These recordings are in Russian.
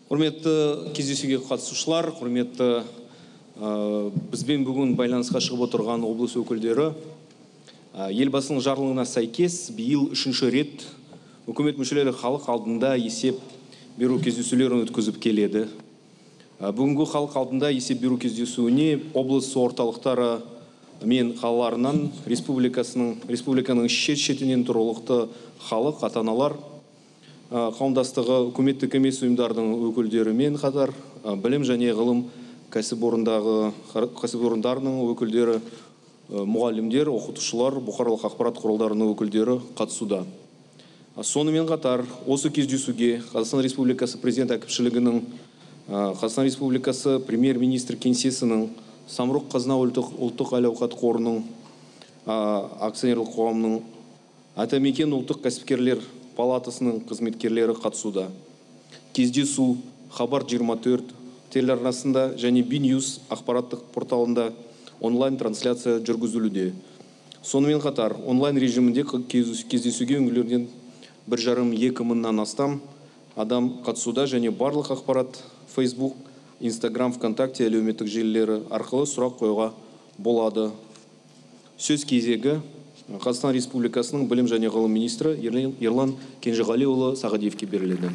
Құрметті кездесуге қатысушылар, құрметті бізбен бүгін байланысқа шығып отырған облыс өкілдері, елбасының жарлығына сәйкес биыл 3-ші рет үкімет мүшелері халық алдында есеп беру кездесулерін өткізіп келеді. Бүгінгі халық алдында есеп беру кездесуіне облыс орталықтары мен қалаларынан республиканың шет-шетінен тұрғылықты халық, ата-аналар қауымдастығы, үкіметтік емес ұйымдардың өкілдерімен қатар білім және ғылым кәсіпорындарының өкілдері, мұғалімдер, оқытушылар, бұқаралық ақпарат құралдарының өкілдері қатысуда. Сонымен қатар осы кездесуге Қазақстан Республикасы Президент әкімшілігінің, Қазақстан Республикасы Премьер-министр кеңсесінің, Самұрық қазына ұлттық әл-ауқат қорының акционерлік қоғамының, Атамекен ұлттық кәсіпкерлер палатасының қызметкерлері қатысуда. Кездесу Хабар 24 телеарнасында және BNews ақпараттық порталында онлайн трансляция жүргізілуде. Сонымен қатар онлайн режимінде кездесуге өңірлерден 1,5-2 мыңнан астам адам қатысуда және барлық ақпарат Facebook, Instagram, ВКонтакте әлеуметтік желілері арқылы сұрақ қоюға болады. Сөз кезегі Қазақстан Республикасының білім және ғылым министрі Ерлан Кенжеғалиұлы Сағадиевке беріледі.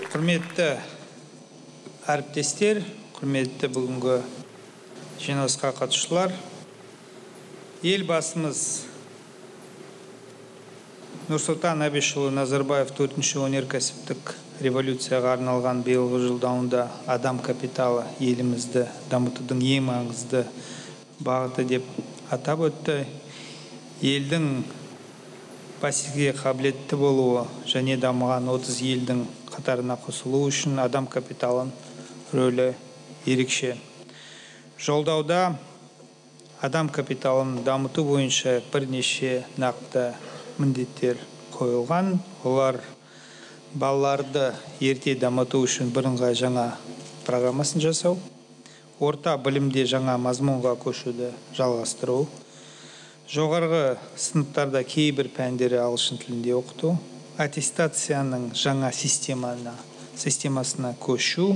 Құрметті әріптестер, құрметті бүгінгі жиналысқа қатысушылар, елбасымыз Нұрсұлтан Әбішұлы Назарбаев 4-ші өнеркәсіптік революцияға арналған биылғы жолдауында адам капиталы елімізді дамытудың ең маңызды бағыты деп атап өтті. Елдің бәсекеге қабілетті болуы және дамыған 30 елдің қатарына қосылу үшін адам капиталын рөлі ерекше. Жолдауда адам капиталын дамыту бойынша бірнеше нақты міндеттер қойылған. Олар балаларды ерте дамыту үшін бірыңғай жаңа программасын жасау, орта білімде жаңа мазмұнға көшуді жалғастыру, жоғарғы сыныптарда кейбір пәндері ағылшын тілінде оқыту, аттестацияның жаңа системасына көшу,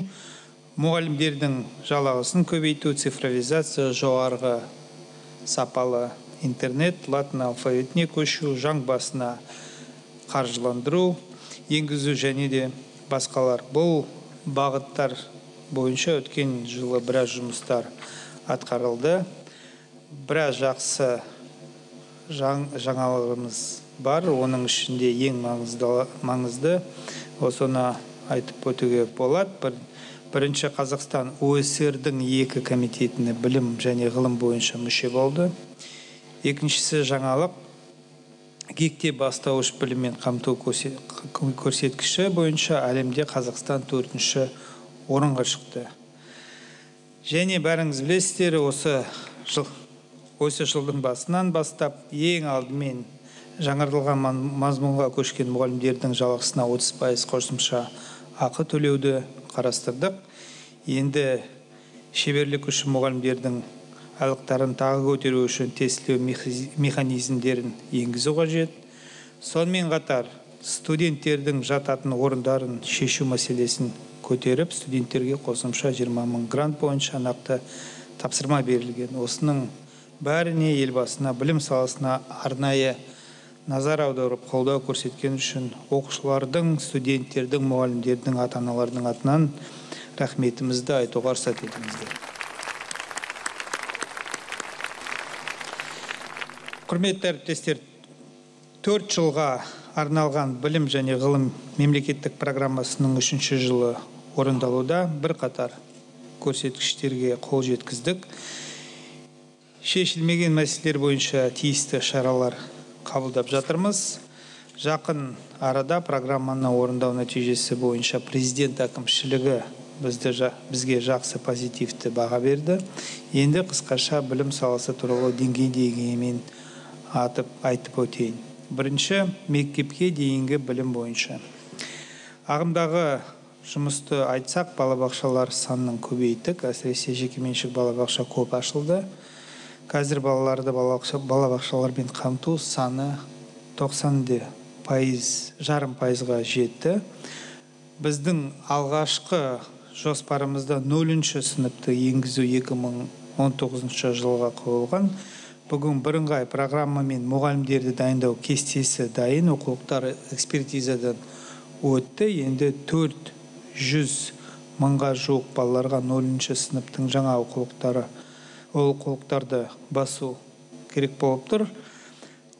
мұғалімдердің жалақысын көбейту, цифровизация, жоғарғы сапалы интернет, латын алфавитіне көшу, заң басына қаржыландыру, енгізу және де басқалар. Бұл бағыттар бойынша өткен жылы біраз жұмыстар атқарылды. Біраз жақсы жаңалығымыз бар, оның ішінде ең маңызды осыны айтып өтуге болады. Бірінші, Қазақстан ОСР-дің 2 комитетіне білім және ғылым бойынша мүше болды. Екіншісі, жаңалық ГИК-те бастауыш біліммен қамту көрсеткіші бойынша әлемде Қазақстан 4-ші орынға шықты. Және бәріңіз білесіздер, осы жылдың басынан бастап ең алдымен жаңартылған мазмұнға көшкен мұғалімдердің жалақысына 30% қосымша ақы төлеуді қарастырдық. Енді шеберлік үшін мұғалімдердің айлықтарын тағы көтеру үшін тестілеу механизмдерін енгізу қажет. Сонымен қатар студенттердің жататын орындарын шешу мәселесін көтеріп, студенттерге қосымша 20 мың грант бойынша нақты тапсырма берілген. Осының бәріне елбасына, білім саласына арнайы назар аударып қолдау көрсеткен үшін оқушылардың, студенттердің, мұғалімдердің, ата-аналардың атынан рахметімізді айтуға рұқсат етіңіздер. Құрметті әріптестер, 4 жылға арналған білім және ғылым мемлекеттік программасының 3-ші жылы орындалуда бірқатар көрсеткіштерге қол жеткіздік. Шешілмеген мәселелер бойынша тиісті шаралар қабылдап жатырмыз. Жақын арада программаны орындау нәтижесі бойынша президент әкімшілігі бізге жақсы позитивті баға берді. Енді қысқаша білім саласы туралы деңгеймен айтып өтейін. Бірінші, мектепке дейінгі білім бойынша. Ағымдағы жұмысты айтсақ, балабақшалар санының көбейттік, әсіресе жекеменшік балабақша көп ашылды. Қазір балаларды балабақшалармен қамту саны жарым пайызға жетті. Біздің алғашқы жоспарымызда 0-ші сыныпты енгізу 2019 жылға қойылған. Бүгін бірыңғай программа мен мұғалімдерді дайындау кестесі дайын, оқулықтар экспертизадан өтті. Енді 400 мыңға жуық балаларға 0-ші сыныптың жаңа оқулықтарды басу керек болып тұр.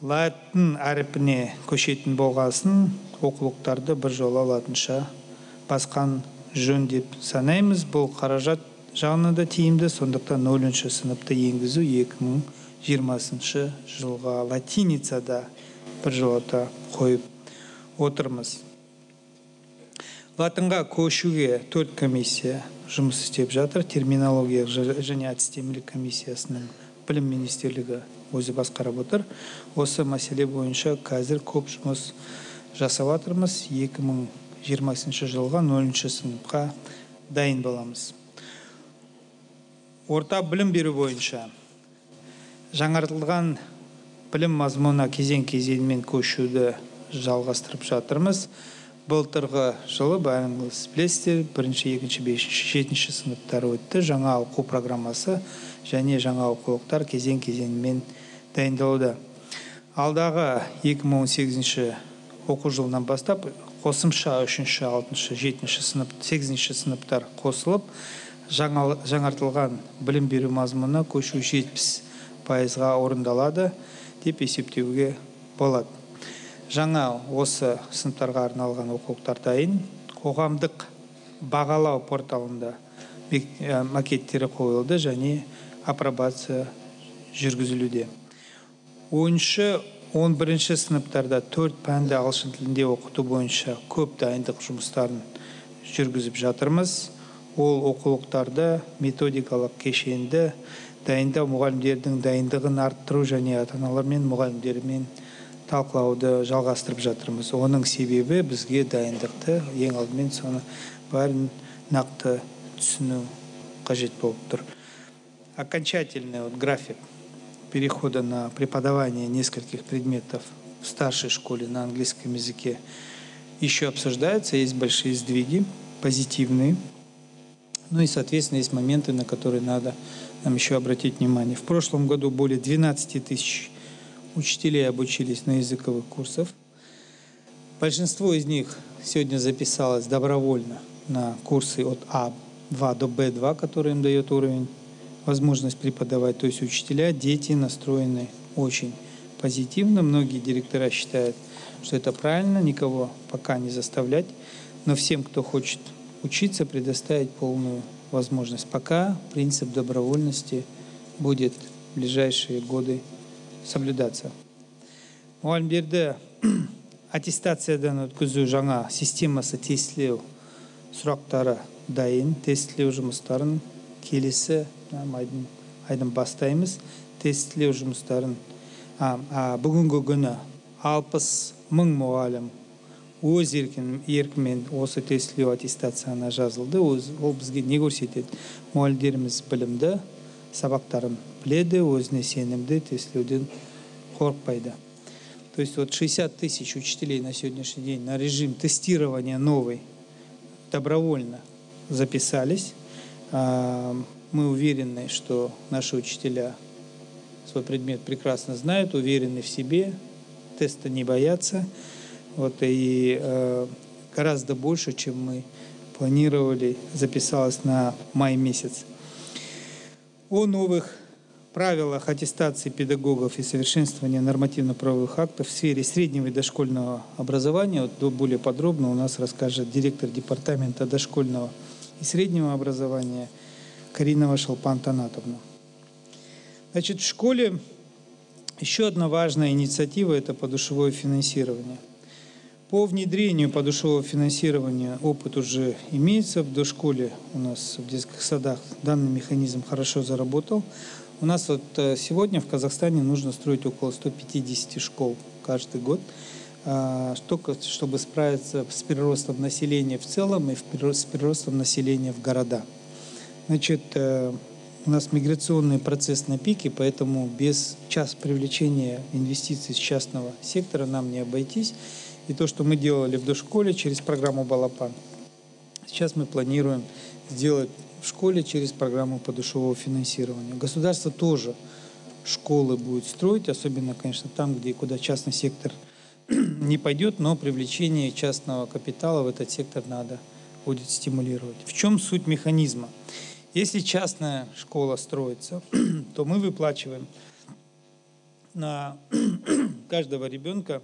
Латын әріпіне көшетін болғасын, оқулықтарды бір жола латынша басқан жөн деп санаймыз. Бұл қаражат жағынан да тиімді, сондықтан 0-ші сыныпты енгізу 2020 жылға латиницада бір жолата қойып отырмыз. Латынға көшуге 4 комиссия жұмыс істеп жатыр. Терминология және әдістемелік комиссиясының білім министрлігі өзі басқарып отыр. Осы мәселе бойынша қазір көп жұмыс жасап жатырмыз. 2020 жылға 0-ші сыныпқа дайын боламыз. Орта білім беру бойынша жаңартылған білім мазмұнына кезең-кезеңмен көшуді жалғастырып жатырмыз. Былтырғы жылы бәріңіз білесіздер, 1-ші, 2-ші, 5-ші, 7-ші сыныптар өтті. Жаңа оқу программасы және жаңа оқулықтар кезең-кезеңмен дайындалуда. Алдағы 2018 оқу жылынан бастап қосымша 3-ші, 6-ші, 7-ші сынып, 8-ші сыныптар қосылып, жаңартылған білім беру мазмұнына көшу 70%-ға орындалады деп есептеуге болады. Жаңа осы сыныптарға арналған оқулықтар дайын. Қоғамдық бағалау порталында макеттері қойылды және апробация жүргізілуде. 10-11 сыныптарда 4 пәнді ағылшын тілінде оқыту бойынша көп дайындық жұмыстарын жүргізіп жатырмыз. Ол оқулықтарды методикалық кешенді дайындау, мұғалімдердің дайындығын арттыру және ата-аналар мен мұғалімдермен талқылауды жалғастырып жатырмыз. Оның себебі бізге дайындықты ең алдымен соны бәрін нақты түсіну қажет болып тұр. Окончательный график перехода на преподавание нескольких предметов в старшей школе на английском языке еще обсуждается. Есть большие сдвиги, позитивные. Ну и, соответственно, есть моменты, на которые надо нам еще обратить внимание. В прошлом году более 12 тысяч учителей обучились на языковых курсах. Большинство из них сегодня записалось добровольно на курсы от А2 до Б2, который им дает уровень, возможность преподавать. То есть учителя, дети настроены очень позитивно. Многие директора считают, что это правильно, никого пока не заставлять. Но всем, кто хочет учиться, предоставить полную возможность. Пока принцип добровольности будет в ближайшие годы соблюдаться. Мұғалімдерді аттестациядан өткізу жаңа системасы тестілеу сұрақтары дайын. Тестілеу жұмыстарын келесі айдан бастаймыз. Тестілеу жұмыстарын бүгінгі күні 60 мың мұғалім өз еркімен осы тестілеу аттестацияна жазылды. Ол бізге не көрсетеді? Мұғалімдеріміз білімді, сабақтарын біледі, өзіне сенімді, тестілеуден қорықпайды. То есть 60 тысяч учителей на сегодняшний день на режим тестирования новый добровольно записались. Мы уверены, что наши учителя свой предмет прекрасно знают, уверены в себе, теста не боятся. И гораздо больше, чем мы планировали, записалось на май месяц. О новых правилах аттестации педагогов и совершенствования нормативно-правовых актов в сфере среднего и дошкольного образования более подробно у нас расскажет директор департамента дошкольного и среднего образования Каринова Шолпан Танатовна. Значит, в школе еще одна важная инициатива – это подушевое финансирование. По внедрению подушевого финансирования опыт уже имеется. В дошколе у нас в детских садах данный механизм хорошо заработал. У нас сегодня в Казахстане нужно строить около 150 школ каждый год, только чтобы справиться с приростом населения в целом и с приростом населения в города. Значит, у нас миграционный процесс на пике, поэтому без привлечения инвестиций с частного сектора нам не обойтись. И то, что мы делали в дошколе через программу «Балапан», сейчас мы планируем сделать в школе через программу подушевого финансирования. Государство тоже школы будет строить, особенно, конечно, там, куда частный сектор не пойдет, но привлечение частного капитала в этот сектор надо будет стимулировать. В чем суть механизма? Если частная школа строится, то мы выплачиваем на каждого ребенка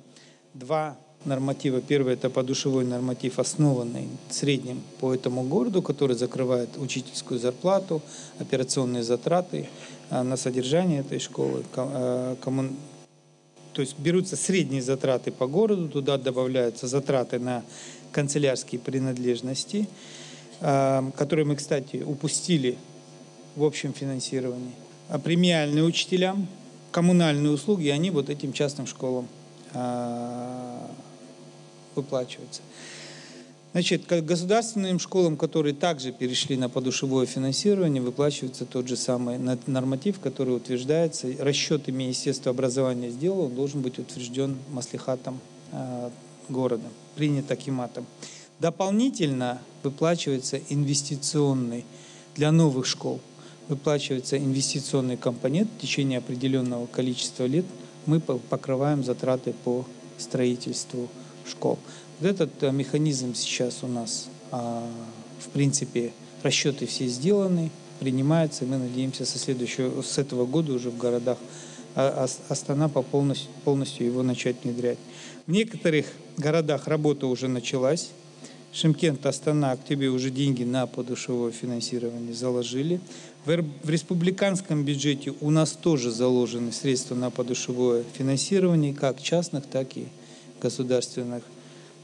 два норматива. Первый – это подушевой норматив, основанный в среднем по этому городу, который закрывает учительскую зарплату, операционные затраты на содержание этой школы. То есть берутся средние затраты по городу, туда добавляются затраты на канцелярские принадлежности, которые мы, кстати, упустили в общем финансировании. А премиальные учителям, коммунальные услуги, они вот этим частным школам выплачиваются. Значит, государственным школам, которые также перешли на подушевое финансирование, выплачивается тот же самый норматив, который утверждается. Расчеты Министерства образования сделал, он должен быть утвержден маслихатом города, принят акиматом. Дополнительно выплачивается инвестиционный для новых школ. Выплачивается инвестиционный компонент в течение определенного количества лет. Мы покрываем затраты по строительству школ. Вот этот механизм сейчас у нас, в принципе, расчеты все сделаны, принимаются, и мы надеемся с этого года уже в городах Астана полностью его начать внедрять. В некоторых городах работа уже началась. Шымкент, Астана, Актюбе уже деньги на подушевое финансирование заложили. В республиканском бюджете у нас тоже заложены средства на подушевое финансирование, как частных, так и государственных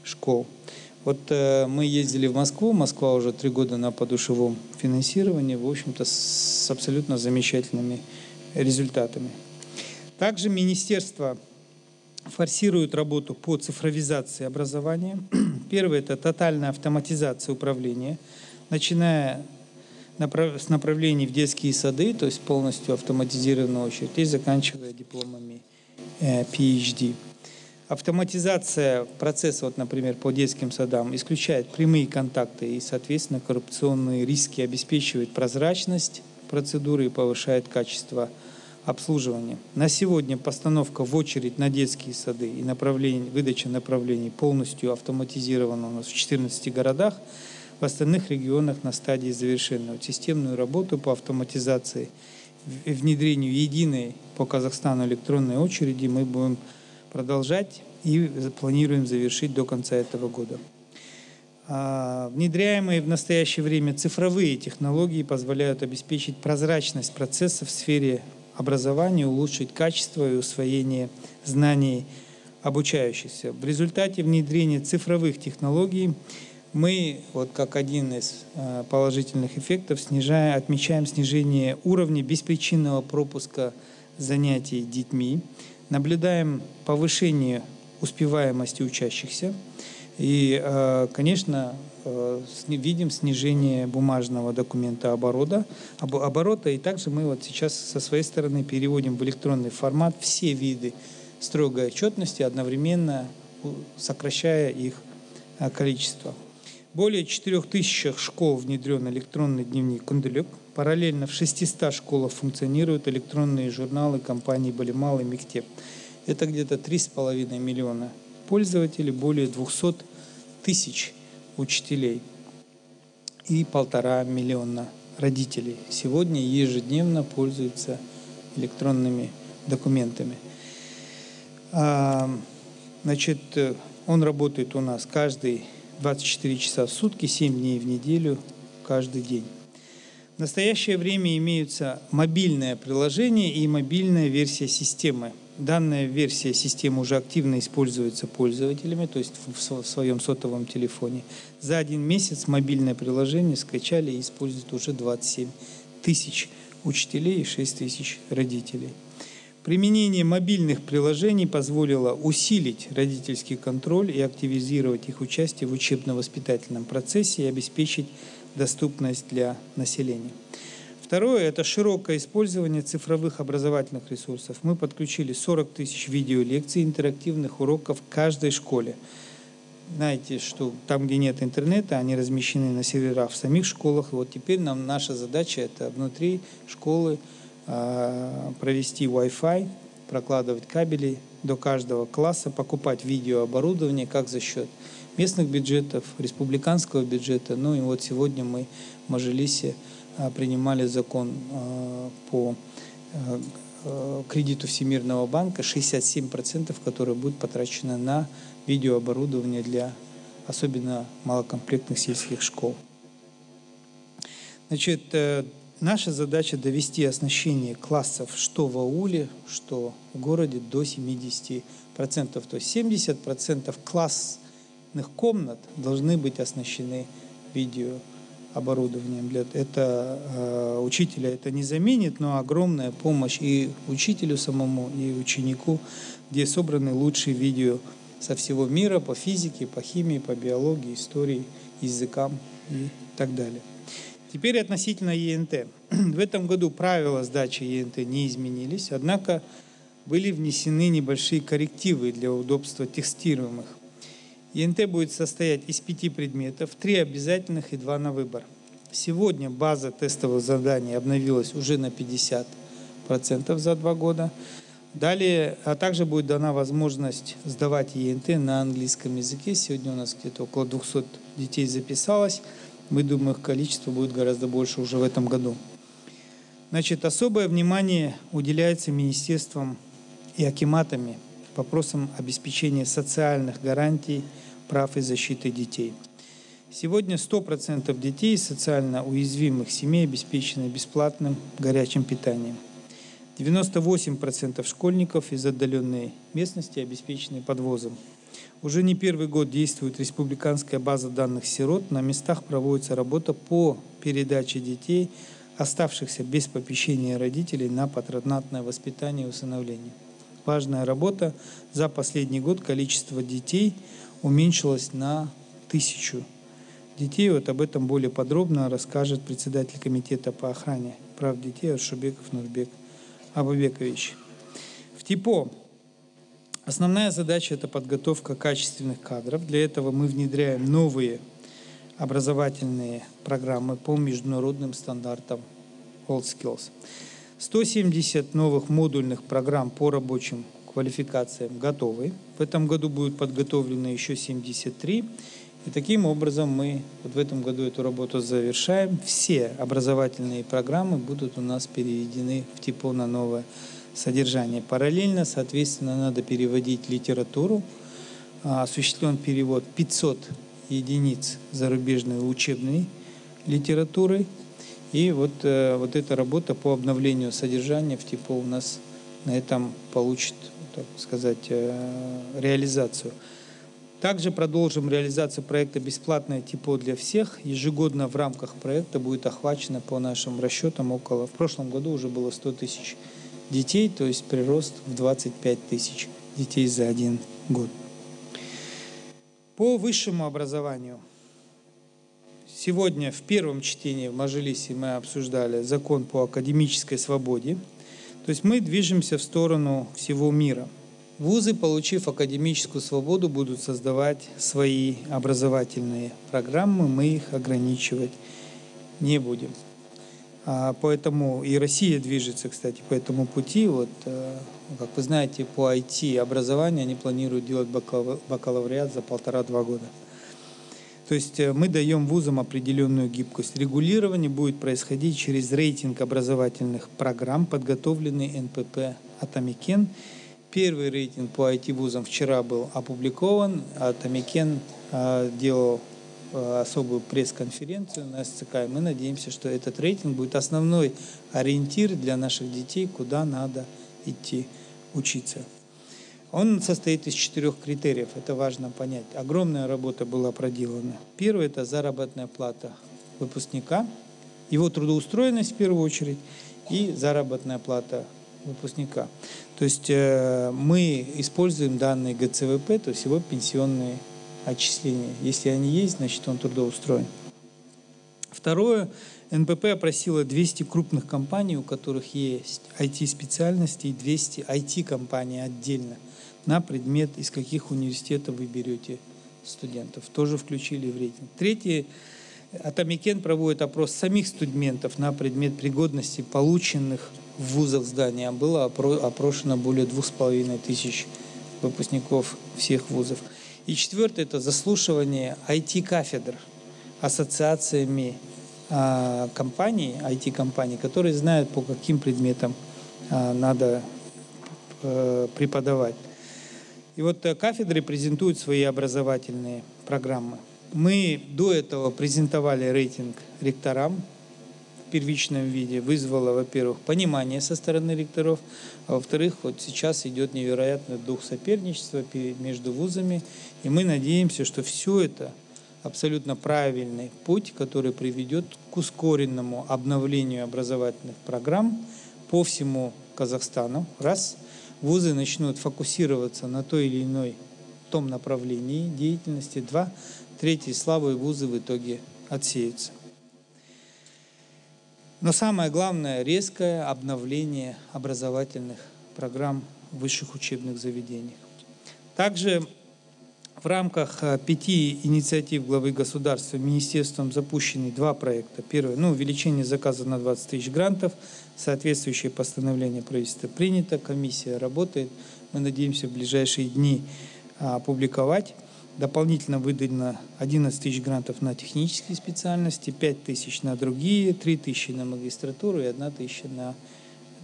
школ. Вот мы ездили в Москву, Москва уже 3 года на подушевом финансировании, в общем-то, с абсолютно замечательными результатами. Также министерство форсирует работу по цифровизации образования. Первое – это тотальная автоматизация управления, начиная с направлений в детские сады, то есть полностью автоматизированная очередь, и заканчивая дипломами PhD. Автоматизация процесса, вот, например, по детским садам, исключает прямые контакты и, соответственно, коррупционные риски, обеспечивает прозрачность процедуры и повышает качество обслуживания. На сегодня постановка в очередь на детские сады и выдача направлений полностью автоматизирована у нас в 14 городах, в остальных регионах на стадии завершения. Вот системную работу по автоматизации и внедрению единой по Казахстану электронной очереди мы будем продолжать и планируем завершить до конца этого года. Внедряемые в настоящее время цифровые технологии позволяют обеспечить прозрачность процессов в сфере образования, улучшить качество и усвоение знаний обучающихся. В результате внедрения цифровых технологий мы, вот как один из положительных эффектов, отмечаем снижение уровня беспричинного пропуска занятий детьми, наблюдаем повышение успеваемости учащихся и, конечно, видим снижение бумажного документа оборота. И также мы вот сейчас со своей стороны переводим в электронный формат все виды строгой отчетности, одновременно сокращая их количество. Более 4000 школ внедрен электронный дневник «Кундулек». Параллельно в 600 школах функционируют электронные журналы компаний «Балимал» и «Мектеп». Это где-то 3,5 миллиона пользователей, более 200 тысяч учителей и 1,5 миллиона родителей сегодня ежедневно пользуются электронными документами. Значит, он работает у нас каждые 24 часа в сутки, 7 дней в неделю, каждый день. В настоящее время имеются мобильное приложение и мобильная версия системы. Данная версия системы уже активно используется пользователями, то есть в своем сотовом телефоне. За 1 месяц мобильное приложение скачали и используют уже 27 тысяч учителей и 6 тысяч родителей. Применение мобильных приложений позволило усилить родительский контроль и активизировать их участие в учебно-воспитательном процессе и обеспечить доступность для населения. Второе – это широкое использование цифровых образовательных ресурсов. Мы подключили 40 тысяч видеолекций, интерактивных уроков в каждой школе. Знаете, что там, где нет интернета, они размещены на серверах в самих школах. И вот теперь наша задача – это внутри школы провести Wi-Fi, прокладывать кабели до каждого класса, покупать видеооборудование как за счет местных бюджетов, республиканского бюджета. Ну и вот сегодня мы в Мажилисе принимали закон по кредиту Всемирного банка, 67%, которые будут потрачены на видеооборудование для особенно малокомплектных сельских школ. Значит, наша задача довести оснащение классов что в ауле, что в городе до 70%. То есть 70% классных комнат должны быть оснащены видеооборудованием. Это учителя это не заменит, но огромная помощь и учителю самому, и ученику, где собраны лучшие видео со всего мира по физике, по химии, по биологии, истории, языкам и так далее. Теперь относительно ЕНТ. В этом году правила сдачи ЕНТ не изменились, однако были внесены небольшие коррективы для удобства тестируемых. ЕНТ будет состоять из 5 предметов, 3 обязательных и 2 на выбор. Сегодня база тестовых заданий обновилась уже на 50% за 2 года. Далее, а также будет дана возможность сдавать ЕНТ на английском языке. Сегодня у нас где-то около 200 детей записалось. Мы думаем, их количество будет гораздо больше уже в этом году. Значит, особое внимание уделяется министерством и акиматами вопросам обеспечения социальных гарантий, прав и защиты детей. Сегодня 100% детей из социально уязвимых семей обеспечены бесплатным горячим питанием. 98% школьников из отдаленной местности обеспечены подвозом. Уже не первый год действует республиканская база данных сирот. На местах проводится работа по передаче детей, оставшихся без попечения родителей, на патронатное воспитание и усыновление. Важная работа. За последний год количество детей уменьшилось на 1000 детей. Вот об этом более подробно расскажет председатель комитета по охране прав детей Аршубеков Нурбек Абубекович. В ТИПО основная задача – это подготовка качественных кадров. Для этого мы внедряем новые образовательные программы по международным стандартам WorldSkills. 170 новых модульных программ по рабочим квалификациям готовы. В этом году будут подготовлены еще 73. И таким образом мы вот в этом году эту работу завершаем. Все образовательные программы будут у нас переведены в ТИПО на новое содержание. Параллельно, соответственно, надо переводить литературу. Осуществлен перевод 500 единиц зарубежной учебной литературы. И вот эта работа по обновлению содержания в ТИПО у нас на этом получит, так сказать, реализацию. Также продолжим реализацию проекта «Бесплатное ТИПО для всех». Ежегодно в рамках проекта будет охвачено по нашим расчетам в прошлом году уже было 100 тысяч детей, то есть прирост в 25 тысяч детей за 1 год. По высшему образованию. Сегодня в первом чтении в Мажилисе мы обсуждали закон по академической свободе. То есть мы движемся в сторону всего мира. Вузы, получив академическую свободу, будут создавать свои образовательные программы, мы их ограничивать не будем. Поэтому и Россия движется, кстати, по этому пути. Вот, как вы знаете, по IT-образованию они планируют делать бакалавриат за 1,5-2 года. То есть мы даем вузам определенную гибкость. Регулирование будет происходить через рейтинг образовательных программ, подготовленный НПП «Атамикен». Первый рейтинг по IT-вузам вчера был опубликован. Атамикен делал особую пресс-конференцию на СЦК. И мы надеемся, что этот рейтинг будет основной ориентир для наших детей, куда надо идти учиться. Он состоит из 4 критериев, это важно понять. Огромная работа была проделана. Первый – это заработная плата выпускника, его трудоустроенность в первую очередь и заработная плата выпускника. То есть мы используем данные ГЦВП, то есть его пенсионные отчисления. Если они есть, значит он трудоустроен. Второе, НПП опросила 200 крупных компаний, у которых есть IT-специальности, и 200 IT-компаний отдельно на предмет, из каких университетов вы берете студентов. Тоже включили в рейтинг. Третье, Атамикен проводит опрос самих студентов на предмет пригодности полученных в вузах зданий. Было опрошено более 2500 выпускников всех вузов. И четвертое, это заслушивание IT-кафедр ассоциациями компаний, IT-компаний, которые знают, по каким предметам надо преподавать. И вот кафедры презентуют свои образовательные программы. Мы до этого презентовали рейтинг ректорам в первичном виде. Вызвало, во-первых, понимание со стороны ректоров, а во-вторых, вот сейчас идет невероятный дух соперничества между вузами. И мы надеемся, что все это абсолютно правильный путь, который приведет к ускоренному обновлению образовательных программ по всему Казахстану. Раз. Вузы начнут фокусироваться на той или иной том направлении деятельности. Два. Третье. Слабые вузы в итоге отсеются. Но самое главное – резкое обновление образовательных программ в высших учебных заведениях. Также в рамках 5 инициатив главы государства министерством запущены 2 проекта. Первое – увеличение заказа на 20 тысяч грантов. Соответствующее постановление правительства принято, комиссия работает. Мы надеемся в ближайшие дни опубликовать. Дополнительно выделено 11 тысяч грантов на технические специальности, 5 тысяч на другие, 3 тысячи на магистратуру и 1 тысяча на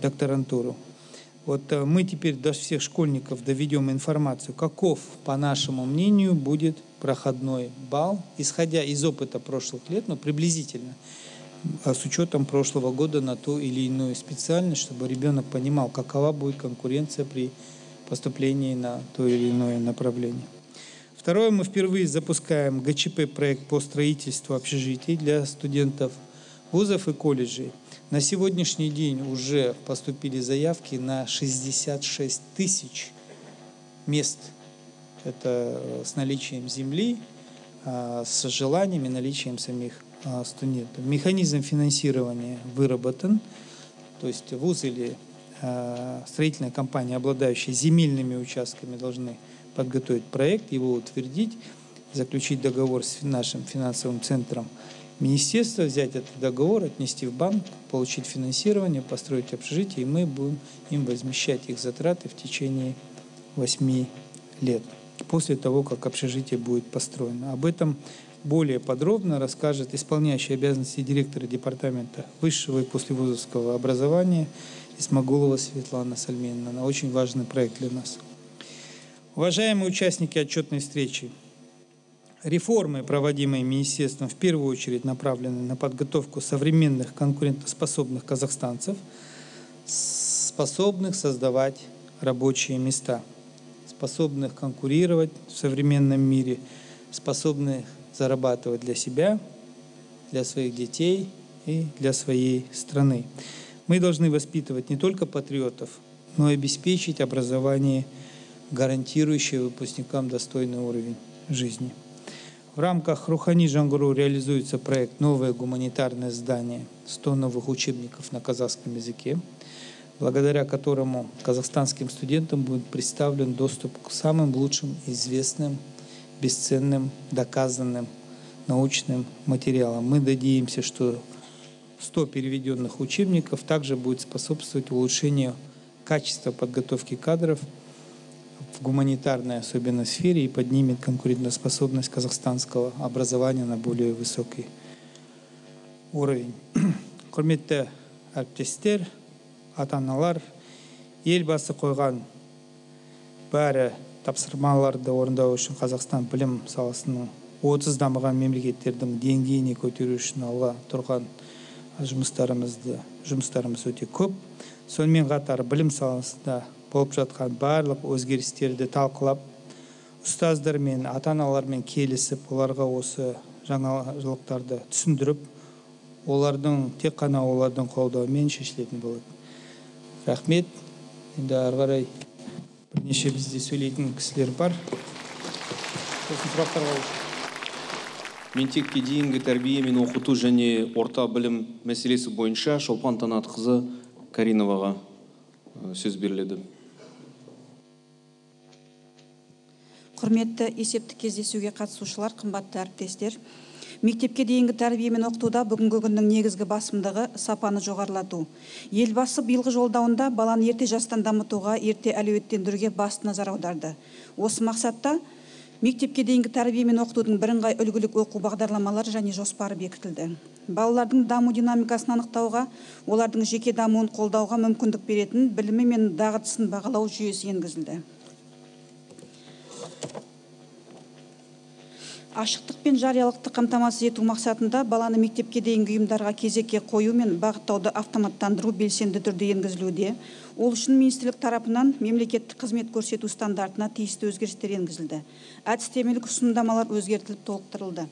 докторантуру. Вот мы теперь до всех школьников доведем информацию, каков, по нашему мнению, будет проходной балл, исходя из опыта прошлых лет, но приблизительно, с учетом прошлого года на ту или иную специальность, чтобы ребенок понимал, какова будет конкуренция при поступлении на то или иное направление. Второе, мы впервые запускаем ГЧП-проект по строительству общежитий для студентов вузов и колледжей. На сегодняшний день уже поступили заявки на 66 тысяч мест. Это с наличием земли, с желанием и наличием самих студентов. Механизм финансирования выработан, то есть вуз или строительная компания, обладающая земельными участками, должны подготовить проект, его утвердить, заключить договор с нашим финансовым центром министерства, взять этот договор, отнести в банк, получить финансирование, построить общежитие, и мы будем им возмещать их затраты в течение 8 лет, после того, как общежитие будет построено. Об этом более подробно расскажет исполняющий обязанности директора департамента высшего и послевузовского образования Исмагулова Светлана Сальменовна. Очень важный проект для нас. Уважаемые участники отчетной встречи, реформы, проводимые министерством, в первую очередь направлены на подготовку современных конкурентоспособных казахстанцев, способных создавать рабочие места, способных конкурировать в современном мире, способных зарабатывать для себя, для своих детей и для своей страны. Мы должны воспитывать не только патриотов, но и обеспечить образование, гарантирующее выпускникам достойный уровень жизни. В рамках Рухани Жаңғыру реализуется проект «Новое гуманитарное здание. 100 новых учебников на казахском языке», благодаря которому казахстанским студентам будет представлен доступ к самым лучшим, известным, бесценным, доказанным научным материалам. Мы надеемся, что 100 переведенных учебников также будет способствовать улучшению качества подготовки кадров в гуманитарной, особенно сфере, и поднимет конкурентоспособность казахстанского образования на более высокий уровень. Құрметті әріптестер, ата-аналар, елбасы қойған бәрі тапсырмаларды орындау үшін Қазақстан білім саласының 30 дамыған мемлекеттердің деңгейіне көтеру үшін алға тұрған жұмыстарымыз өте көп. Сонымен қатар білім саласында болып жатқан барлық өзгерістерді талқылап, ұстаздар мен ата-аналармен келісіп, оларға осы жаңалықтарды түсіндіріп, тек қана олардың қолдауымен шешілетін болады. Рахмет. Енді ары қарай бірнеше бізде сөйлейтін кісілер бар. Сосын сұрақтарға Мектепке дейінгі тәрбие мен оқыту және орта білім мәселесі бойынша Шолпан Танатқызы Кариноваға сөз беріледі. Құрметті есептік кездесуге қатысушылар, қымбатты әріптестер. Мектепке дейінгі тәрбие мен оқытуда бүгінгі күннің негізгі басымдығы сапаны жоғарылату. Елбасы биылғы жолдауында баланы ерте жастан дамытуға, ерте әлеуеттендіруге басты назар аударды. Осы мақсатта мектепке дейінгі тәрбие мен оқытудың бірыңғай үлгілік оқу бағдарламалары және жоспары бекітілді. Балалардың даму динамикасын анықтауға, олардың жеке дамуын қолдауға мүмкіндік беретін білімі мен дағдысын бағалау жүйесі енгізілді. Ашықтық пен жариялықты қамтамасыз ету мақсатында баланы мектепке дейінгі ұйымдарға кезекке қою мен бағыттауды автоматтандыру белсенді түрде енгізілуде. Ол үшін министрлік тарапынан мемлекеттік қызмет көрсету стандартына тиісті өзгерістер енгізілді. Әдістемелік ұсынымдамалар өзгертіліп толықтырылды.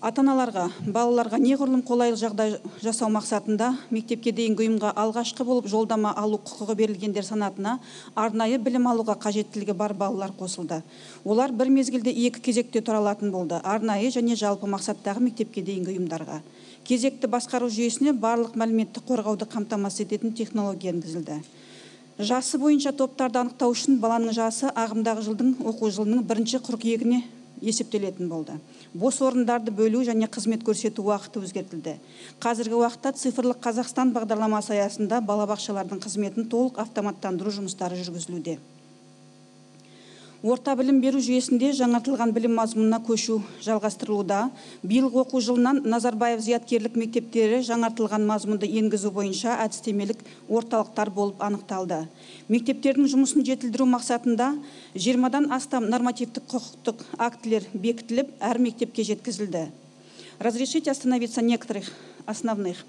Ата-аналарға, балаларға неғұрлым қолайлы жағдай жасау мақсатында мектепке дейінгі ұйымға алғашқы болып жолдама алу құқығы берілгендер санатына арнайы білім алуға қажеттілігі бар балалар қосылды. Олар бір мезгілде екі кезекте тұра алатын болды. Арнайы және жалпы мақсаттағы мектепке дейінгі ұйымдарға. Кезекті басқару жүйесіне барлық мәліметті қорғауды қамтамасыз ететін технология енгізілді. Жасы бойынша топтарды анықтау үшін баланың жасы ағымдағы жылдың оқу жылының 1 қыркүйегіне есептелетін болды. Бос орындарды бөлу және қызмет көрсету уақыты өзгертілді. Қазіргі уақытта цифрлық Қазақстан бағдарламасы аясында балабақшалардың қызметін толық автоматтандыру жұмыстары жүргізілуде. Орта білім беру жүйесінде жаңартылған білім мазмұнына көшу жалғастырылуда. Биылғы оқу жылынан Назарбаев зияткерлік мектептері жаңартылған мазмұнды енгізу бойынша әдістемелік орталықтар болып анықталды. Мектептердің жұмысын жетілдіру мақсатында 20-дан астам нормативтік құқықтық актілер бекітіліп, әр мектепке жеткізілді. Разрешите остановиться некоторых основных.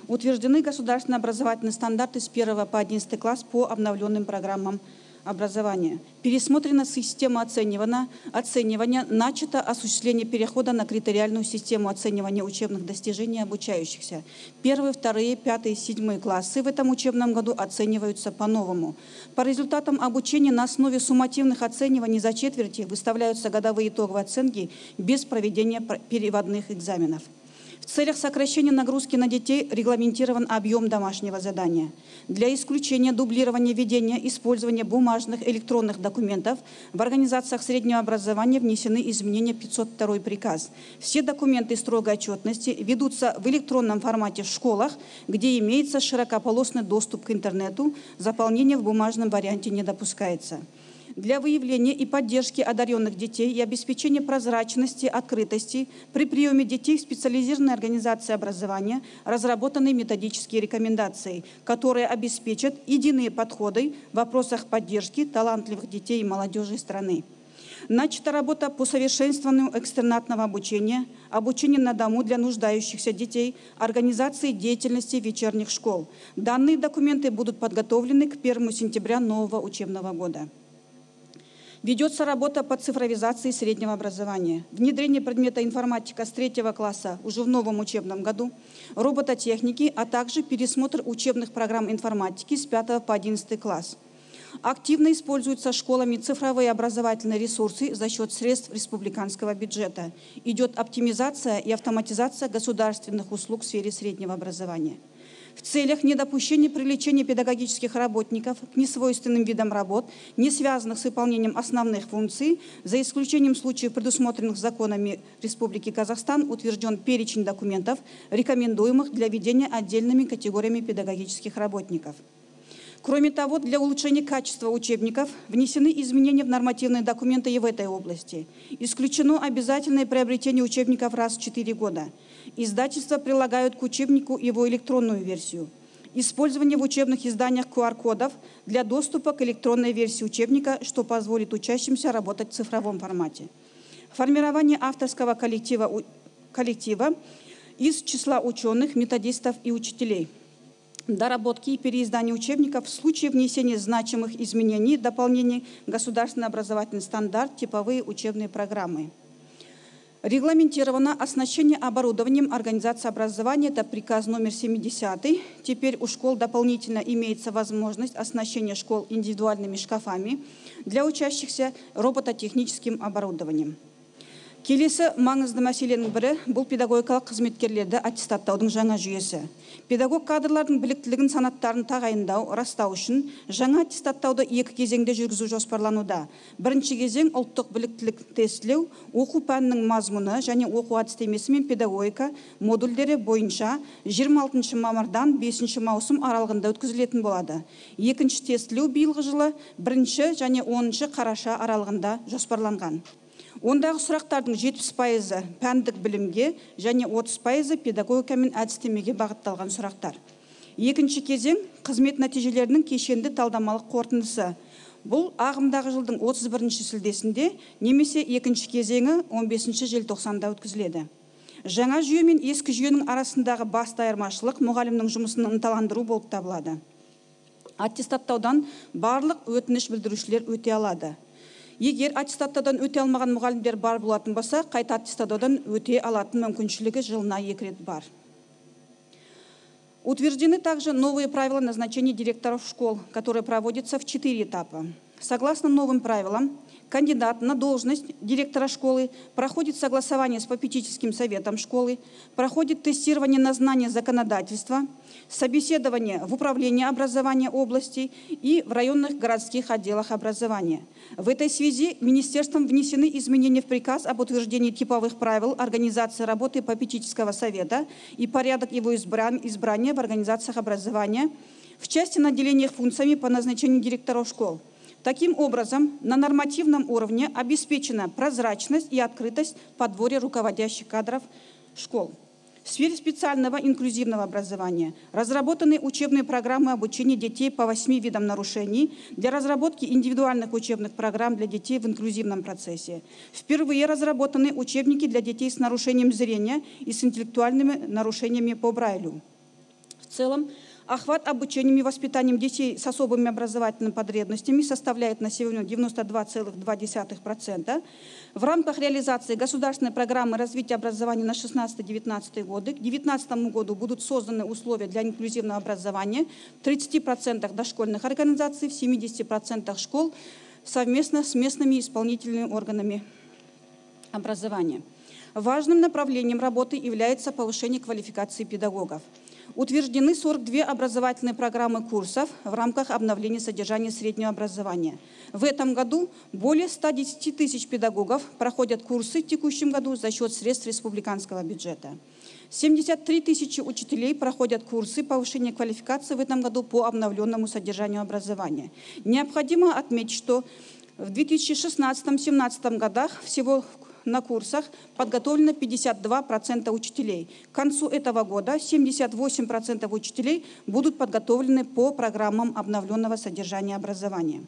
Утверждены государственные образовательные стандарты с 1 по 11 класс по обновленным программам образования. Пересмотрена система оценивания, начато осуществление перехода на критериальную систему оценивания учебных достижений обучающихся. 1, 2, 5, 7 классы в этом учебном году оцениваются по-новому. По результатам обучения на основе суммативных оцениваний за четверти выставляются годовые итоговые оценки без проведения переводных экзаменов. В целях сокращения нагрузки на детей регламентирован объем домашнего задания. Для исключения дублирования ведения использования бумажных электронных документов в организациях среднего образования внесены изменения 502 приказ. Все документы строгой отчетности ведутся в электронном формате в школах, где имеется широкополосный доступ к интернету, заполнение в бумажном варианте не допускается. Для выявления и поддержки одаренных детей и обеспечения прозрачности, открытости при приеме детей в специализированной организации образования разработаны методические рекомендации, которые обеспечат единые подходы в вопросах поддержки талантливых детей и молодежи страны. Начата работа по совершенствованию экстернатного обучения, обучения на дому для нуждающихся детей, организации деятельности вечерних школ. Данные документы будут подготовлены к 1 сентября нового учебного года. Ведется работа по цифровизации среднего образования. Внедрение предмета информатика с 3 класса уже в новом учебном году, робототехники, а также пересмотр учебных программ информатики с 5 по 11 класс. Активно используются школами цифровые образовательные ресурсы за счет средств республиканского бюджета. Идет оптимизация и автоматизация государственных услуг в сфере среднего образования. В целях недопущения привлечения педагогических работников к несвойственным видам работ, не связанных с выполнением основных функций, за исключением случаев, предусмотренных законами Республики Казахстан, утвержден перечень документов, рекомендуемых для ведения отдельными категориями педагогических работников. Кроме того, для улучшения качества учебников внесены изменения в нормативные документы и в этой области. Исключено обязательное приобретение учебников раз в 4 года. Издательства прилагают к учебнику его электронную версию. Использование в учебных изданиях QR-кодов для доступа к электронной версии учебника, что позволит учащимся работать в цифровом формате. Формирование авторского коллектива из числа ученых, методистов и учителей. Доработки и переиздание учебников в случае внесения значимых изменений, дополнений государственный образовательный стандарт, типовые учебные программы. Регламентировано оснащение оборудованием организации образования, это приказ номер 70. Теперь у школ дополнительно имеется возможность оснащения школ индивидуальными шкафами для учащихся робототехническим оборудованием. Келесі маңызды мәселенің бірі бұл педагогикалық қызметкерлерді аттестаттаудың жаңа жүйесі. Педагог кадрлардың біліктілігін санаттарын тағайындау, растау үшін жаңа аттестаттауды 2 кезеңде жүргізу жоспарлануда. Бірінші кезең ұлттық біліктілік тестілеу, оқу пәнінің мазмұны және оқу әдістемесі мен педагогика модульдері бойынша 26 мамырдан 5 маусым аралығында өткізілетін болады. Екінші тестілеу биылғы жылы 1 және 10 қараша аралығында жоспарланған. Ондағы сұрақтардың 70% пәндік білімге және 30% педагогика мен әдістемеге бағытталған сұрақтар. Екінші кезең қызмет нәтижелерінің кешенді талдамалық қорытындысы. Бұл ағымдағы жылдың 31 шілдесінде немесе екінші кезеңі 15 желтоқсанда өткізіледі. Жаңа жүйе мен ескі жүйенің арасындағы басты айырмашылық мұғалімнің жұмысын ынталандыру болып табылады. Аттестаттаудан барлық өтініш білдірушілер өте алады. Егер аттестаттаудан өте алмаған мұғалімдер бар болатын болса, қайта аттестаттаудан өте алатын мүмкіншілігі жылына 2 рет бар. Утверждены также новые правила назначения директоров школ, которые проводятся в 4 этапа. Согласно новым правилам, кандидат на должность директора школы проходит согласование с попечительским советом школы, проходит тестирование на знание законодательства, собеседование в управлении образования области и в районных городских отделах образования. В этой связи министерством внесены изменения в приказ об утверждении типовых правил организации работы попечительского совета и порядок его избрания в организациях образования в части наделения их функциями по назначению директоров школ. Таким образом, на нормативном уровне обеспечена прозрачность и открытость подбора руководящих кадров школ. В сфере специального инклюзивного образования разработаны учебные программы обучения детей по 8 видам нарушений для разработки индивидуальных учебных программ для детей в инклюзивном процессе. Впервые разработаны учебники для детей с нарушением зрения и с интеллектуальными нарушениями по Брайлю. В целом, охват обучением и воспитанием детей с особыми образовательными потребностями составляет на сегодня 92,2%. В рамках реализации государственной программы развития образования на 16-19 годы к 2019 году будут созданы условия для инклюзивного образования в 30% дошкольных организаций, в 70% школ совместно с местными исполнительными органами образования. Важным направлением работы является повышение квалификации педагогов. Утверждены 42 образовательные программы курсов в рамках обновления содержания среднего образования. В этом году более 110 тысяч педагогов проходят курсы в текущем году за счет средств республиканского бюджета. 73 тысячи учителей проходят курсы повышения квалификации в этом году по обновленному содержанию образования. Необходимо отметить, что в 2016-2017 годах всего на курсах подготовлено 52% учителей. К концу этого года 78% учителей будут подготовлены по программам обновленного содержания образования.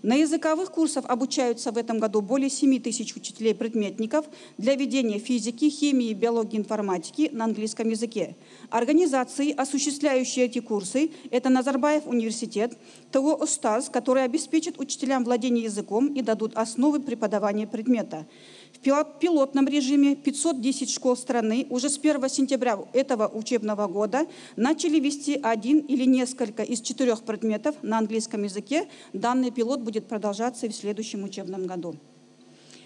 На языковых курсах обучаются в этом году более 7 тысяч учителей-предметников для ведения физики, химии, биологии, информатики на английском языке. Организации, осуществляющие эти курсы, это Назарбаев университет, ТО «Устаз», который обеспечит учителям владение языком и дадут основы преподавания предмета. В пилотном режиме 510 школ страны уже с 1 сентября этого учебного года начали вести один или несколько из 4 предметов на английском языке. Данный пилот будет продолжаться и в следующем учебном году.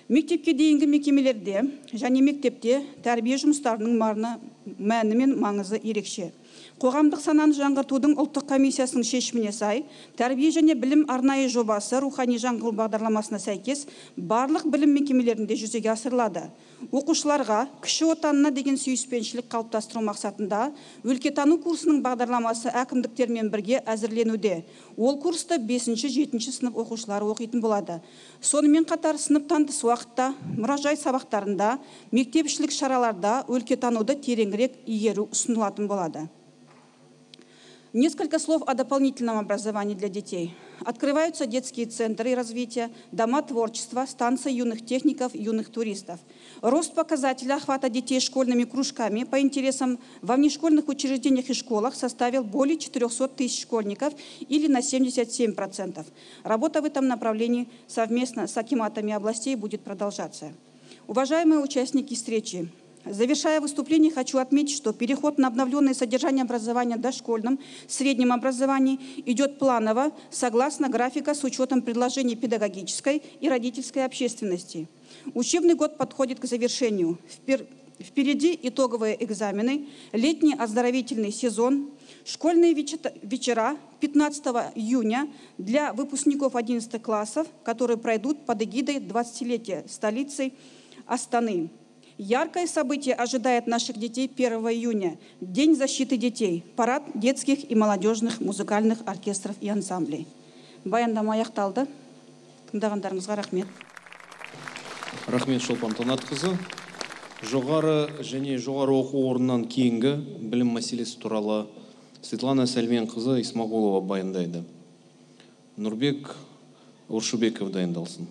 Мектепке дейінгі мекемелерде және мектепте тәрбие жұмыстарының мәні мен маңызы ерекше. Қоғамдық сананы жаңғыртудың ұлттық комиссиясының шешіміне сай, тәрбие және білім арнайы жобасы рухани жаңғыру бағдарламасына сәйкес барлық білім мекемелерінде жүзеге асырылады. Оқушыларға кіші отанына деген сүйіспеншілік қалыптастыру мақсатында өлкетану курсының бағдарламасы әкімдіктермен бірге әзірленуде. Ол курсты 5-7 сынып оқушылары оқитын болады. Сонымен қатар сыныптан тыс уақытта, мұражай сабақтарында, мектепішілік шараларда өлкетануды тереңірек игеру ұсынылатын болады. Несколько слов о дополнительном образовании для детей. Открываются детские центры развития, дома творчества, станции юных техников, юных туристов. Рост показателя охвата детей школьными кружками по интересам во внешкольных учреждениях и школах составил более 400 тысяч школьников или на 77%. Работа в этом направлении совместно с акиматами областей будет продолжаться. Уважаемые участники встречи, Завершая выступление, хочу отметить, что переход на обновленное содержание образования в дошкольном, среднем образовании идет планово, согласно графика, с учетом предложений педагогической и родительской общественности. Учебный год подходит к завершению. Впереди итоговые экзамены, летний оздоровительный сезон, школьные вечера 15 июня для выпускников 11 классов, которые пройдут под эгидой 20-летия столицы Астаны. Яркое событие ожидает наших детей 1 июня – День защиты детей, парад детских и молодежных музыкальных оркестров и ансамблей. Баяндама аяқталды. Тыңдағандарыңызға рахмет. Рахмет Шолпан Тонатқызы. Жоғары және жоғары оқу орнынан кейінгі білім мәселесі туралы Светлана Сәлменқызы Исмағұлова баяндайды. Нұрбек Оршубеков дайындалсын.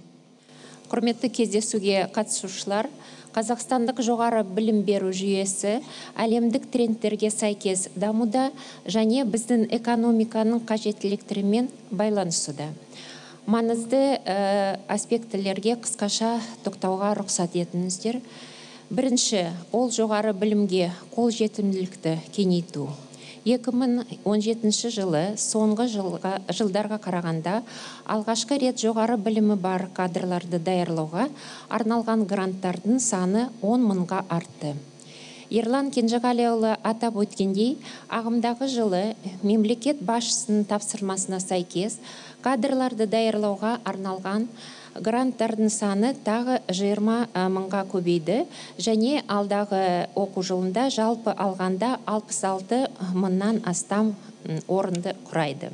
Құрметті кездесуге қатысушылар, Қазақстандық жоғары білім беру жүйесі әлемдік трендтерге сәйкес дамуда және біздің экономиканың қажеттіліктерімен байланысуда. Маңызды аспектілерге қысқаша тоқтауға рұқсат етіңіздер. Бірінші, ол жоғары білімге қол жетімділікті кеңейту. 2017 жылы соңғы жылдарға қарағанда алғашқы рет жоғары білімі бар кадрларды даярлауға арналған гранттардың саны 10 мыңға артты. Ерлан Кенжеғалиұлы атап өткендей, ағымдағы жылы мемлекет басшысының тапсырмасына сәйкес кадрларды даярлауға арналған гранттардың саны тағы 20 мыңға көбейді және алдағы оқу жылында жалпы алғанда 66 мыңнан астам орынды құрайды.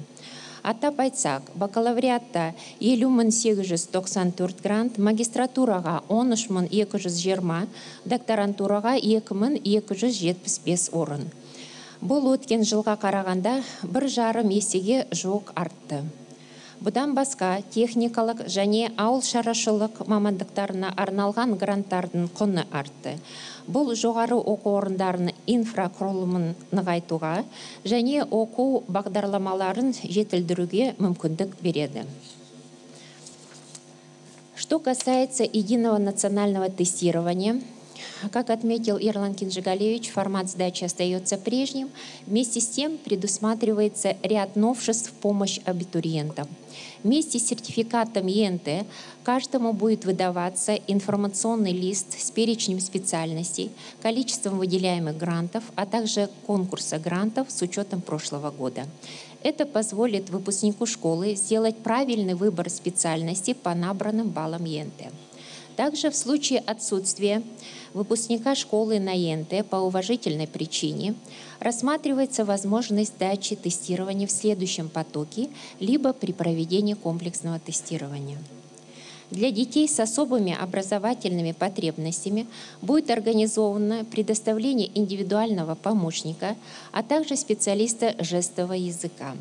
Атап айтсақ, бакалавриатта 50.894 грант, магистратураға 13.220, докторантураға 2.275 орын. Бұл өткен жылға қарағанда 1,5 есеге жуық артты. Бұдан басқа техникалық және ауыл шаруашылық мамандықтарына арналған гранттардың құны артты. Бұл жоғары оқу орындарының инфрақұрылымын нығайтуға және оқу бағдарламаларын жетілдіруге мүмкіндік береді. Что касается единого национального тестирования, как отметил Ерлан Кенжегалиевич, формат сдачи остается прежним. Вместе с тем предусматривается ряд новшеств в помощь абитуриентам. Вместе с сертификатом ЕНТ каждому будет выдаваться информационный лист с перечнем специальностей, количеством выделяемых грантов, а также конкурса грантов с учетом прошлого года. Это позволит выпускнику школы сделать правильный выбор специальности по набранным баллам ЕНТ. Также в случае отсутствия выпускника школы на ЕНТ по уважительной причине рассматривается возможность сдачи тестирования в следующем потоке либо при проведении комплексного тестирования. Для детей с особыми образовательными потребностями будет организовано предоставление индивидуального помощника, а также специалиста жестового языка.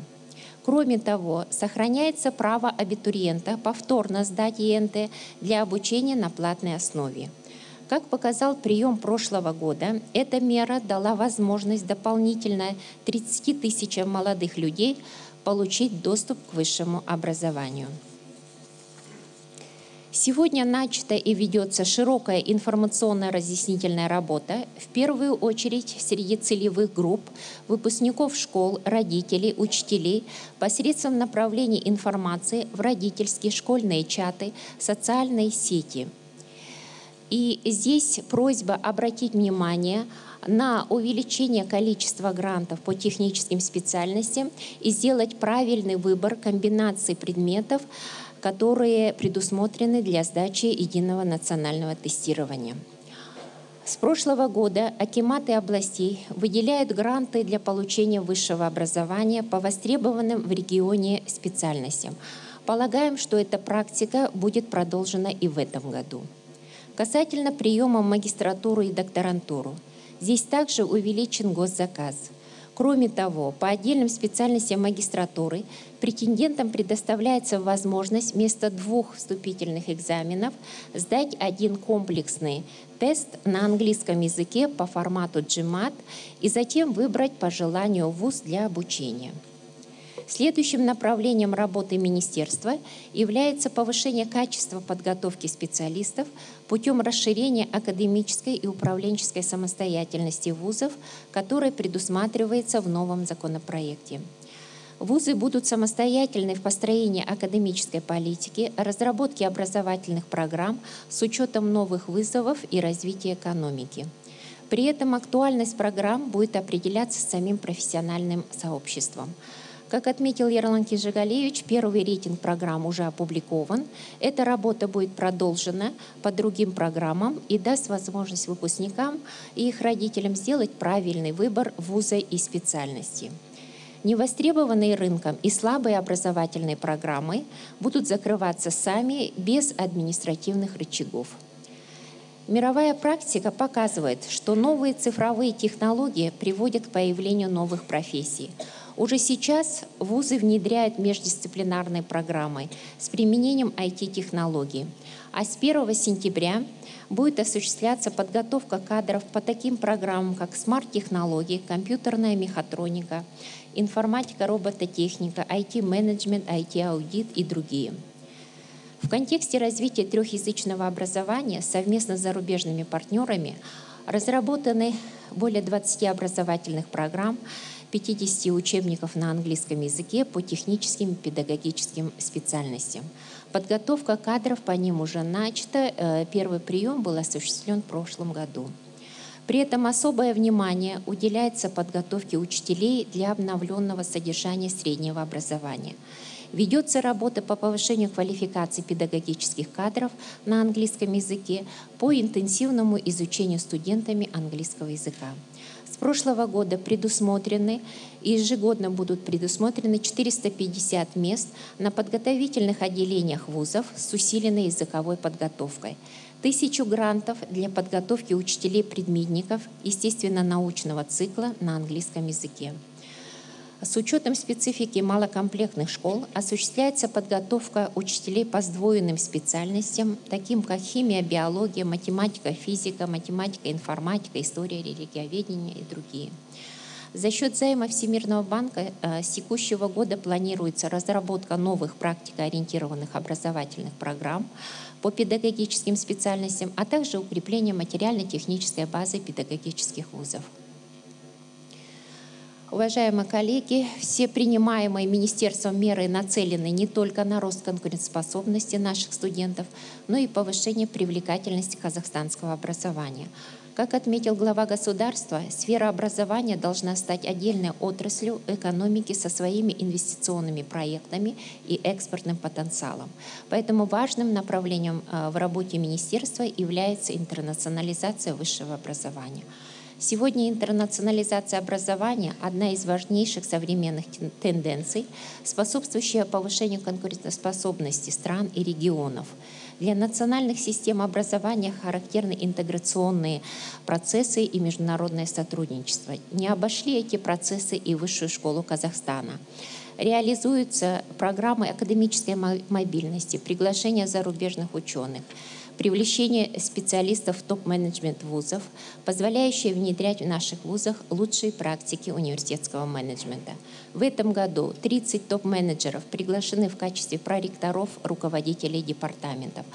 Кроме того, сохраняется право абитуриента повторно сдать ЕНТ для обучения на платной основе. Как показал прием прошлого года, эта мера дала возможность дополнительно 30 тысячам молодых людей получить доступ к высшему образованию. Сегодня начата и ведется широкая информационно-разъяснительная работа, в первую очередь среди целевых групп, выпускников школ, родителей, учителей, посредством направления информации в родительские школьные чаты, социальные сети. И здесь просьба обратить внимание на увеличение количества грантов по техническим специальностям и сделать правильный выбор комбинаций предметов, которые предусмотрены для сдачи единого национального тестирования. С прошлого года акиматы областей выделяют гранты для получения высшего образования по востребованным в регионе специальностям. Полагаем, что эта практика будет продолжена и в этом году. Касательно приема в магистратуру и докторантуру, здесь также увеличен госзаказ. Кроме того, по отдельным специальностям магистратуры претендентам предоставляется возможность вместо 2 вступительных экзаменов сдать один комплексный тест на английском языке по формату GMAT и затем выбрать по желанию вуз для обучения. Следующим направлением работы министерства является повышение качества подготовки специалистов путем расширения академической и управленческой самостоятельности вузов, которая предусматривается в новом законопроекте. Вузы будут самостоятельны в построении академической политики, разработке образовательных программ с учетом новых вызовов и развития экономики. При этом актуальность программ будет определяться самим профессиональным сообществом. Как отметил Ерлан Кенжегалиевич, первый рейтинг программ уже опубликован. Эта работа будет продолжена по другим программам и даст возможность выпускникам и их родителям сделать правильный выбор вуза и специальности. Невостребованные рынком и слабые образовательные программы будут закрываться сами без административных рычагов. Мировая практика показывает, что новые цифровые технологии приводят к появлению новых профессий. Уже сейчас вузы внедряют междисциплинарные программы с применением IT-технологий. А с 1 сентября будет осуществляться подготовка кадров по таким программам, как смарт-технологии, компьютерная мехатроника, информатика, робототехника, IT-менеджмент, IT-аудит и другие. В контексте развития трехязычного образования совместно с зарубежными партнерами разработаны более 20 образовательных программ, 50 учебников на английском языке по техническим и педагогическим специальностям. Подготовка кадров по ним уже начата. Первый прием был осуществлен в прошлом году. При этом особое внимание уделяется подготовке учителей для обновленного содержания среднего образования. Ведется работа по повышению квалификации педагогических кадров на английском языке по интенсивному изучению студентами английского языка. С прошлого года предусмотрены и ежегодно будут предусмотрены 450 мест на подготовительных отделениях вузов с усиленной языковой подготовкой, 1000 грантов для подготовки учителей-предметников естественно-научного цикла на английском языке. С учетом специфики малокомплектных школ осуществляется подготовка учителей по сдвоенным специальностям, таким как химия, биология, математика, физика, математика, информатика, история, религиоведение и другие. За счет займа Всемирного банка с текущего года планируется разработка новых практикоориентированных образовательных программ по педагогическим специальностям, а также укрепление материально-технической базы педагогических вузов. Уважаемые коллеги, все принимаемые министерством меры нацелены не только на рост конкурентоспособности наших студентов, но и повышение привлекательности казахстанского образования. Как отметил глава государства, сфера образования должна стать отдельной отраслью экономики со своими инвестиционными проектами и экспортным потенциалом. Поэтому важным направлением в работе министерства является интернационализация высшего образования. Сегодня интернационализация образования – одна из важнейших современных тенденций, способствующая повышению конкурентоспособности стран и регионов. Для национальных систем образования характерны интеграционные процессы и международное сотрудничество. Не обошли эти процессы и Высшую школу Казахстана. Реализуются программы академической мобильности, приглашение зарубежных ученых, привлечение специалистов в топ-менеджмент вузов, позволяющие внедрять в наших вузах лучшие практики университетского менеджмента. В этом году 30 топ-менеджеров приглашены в качестве проректоров, руководителей департаментов,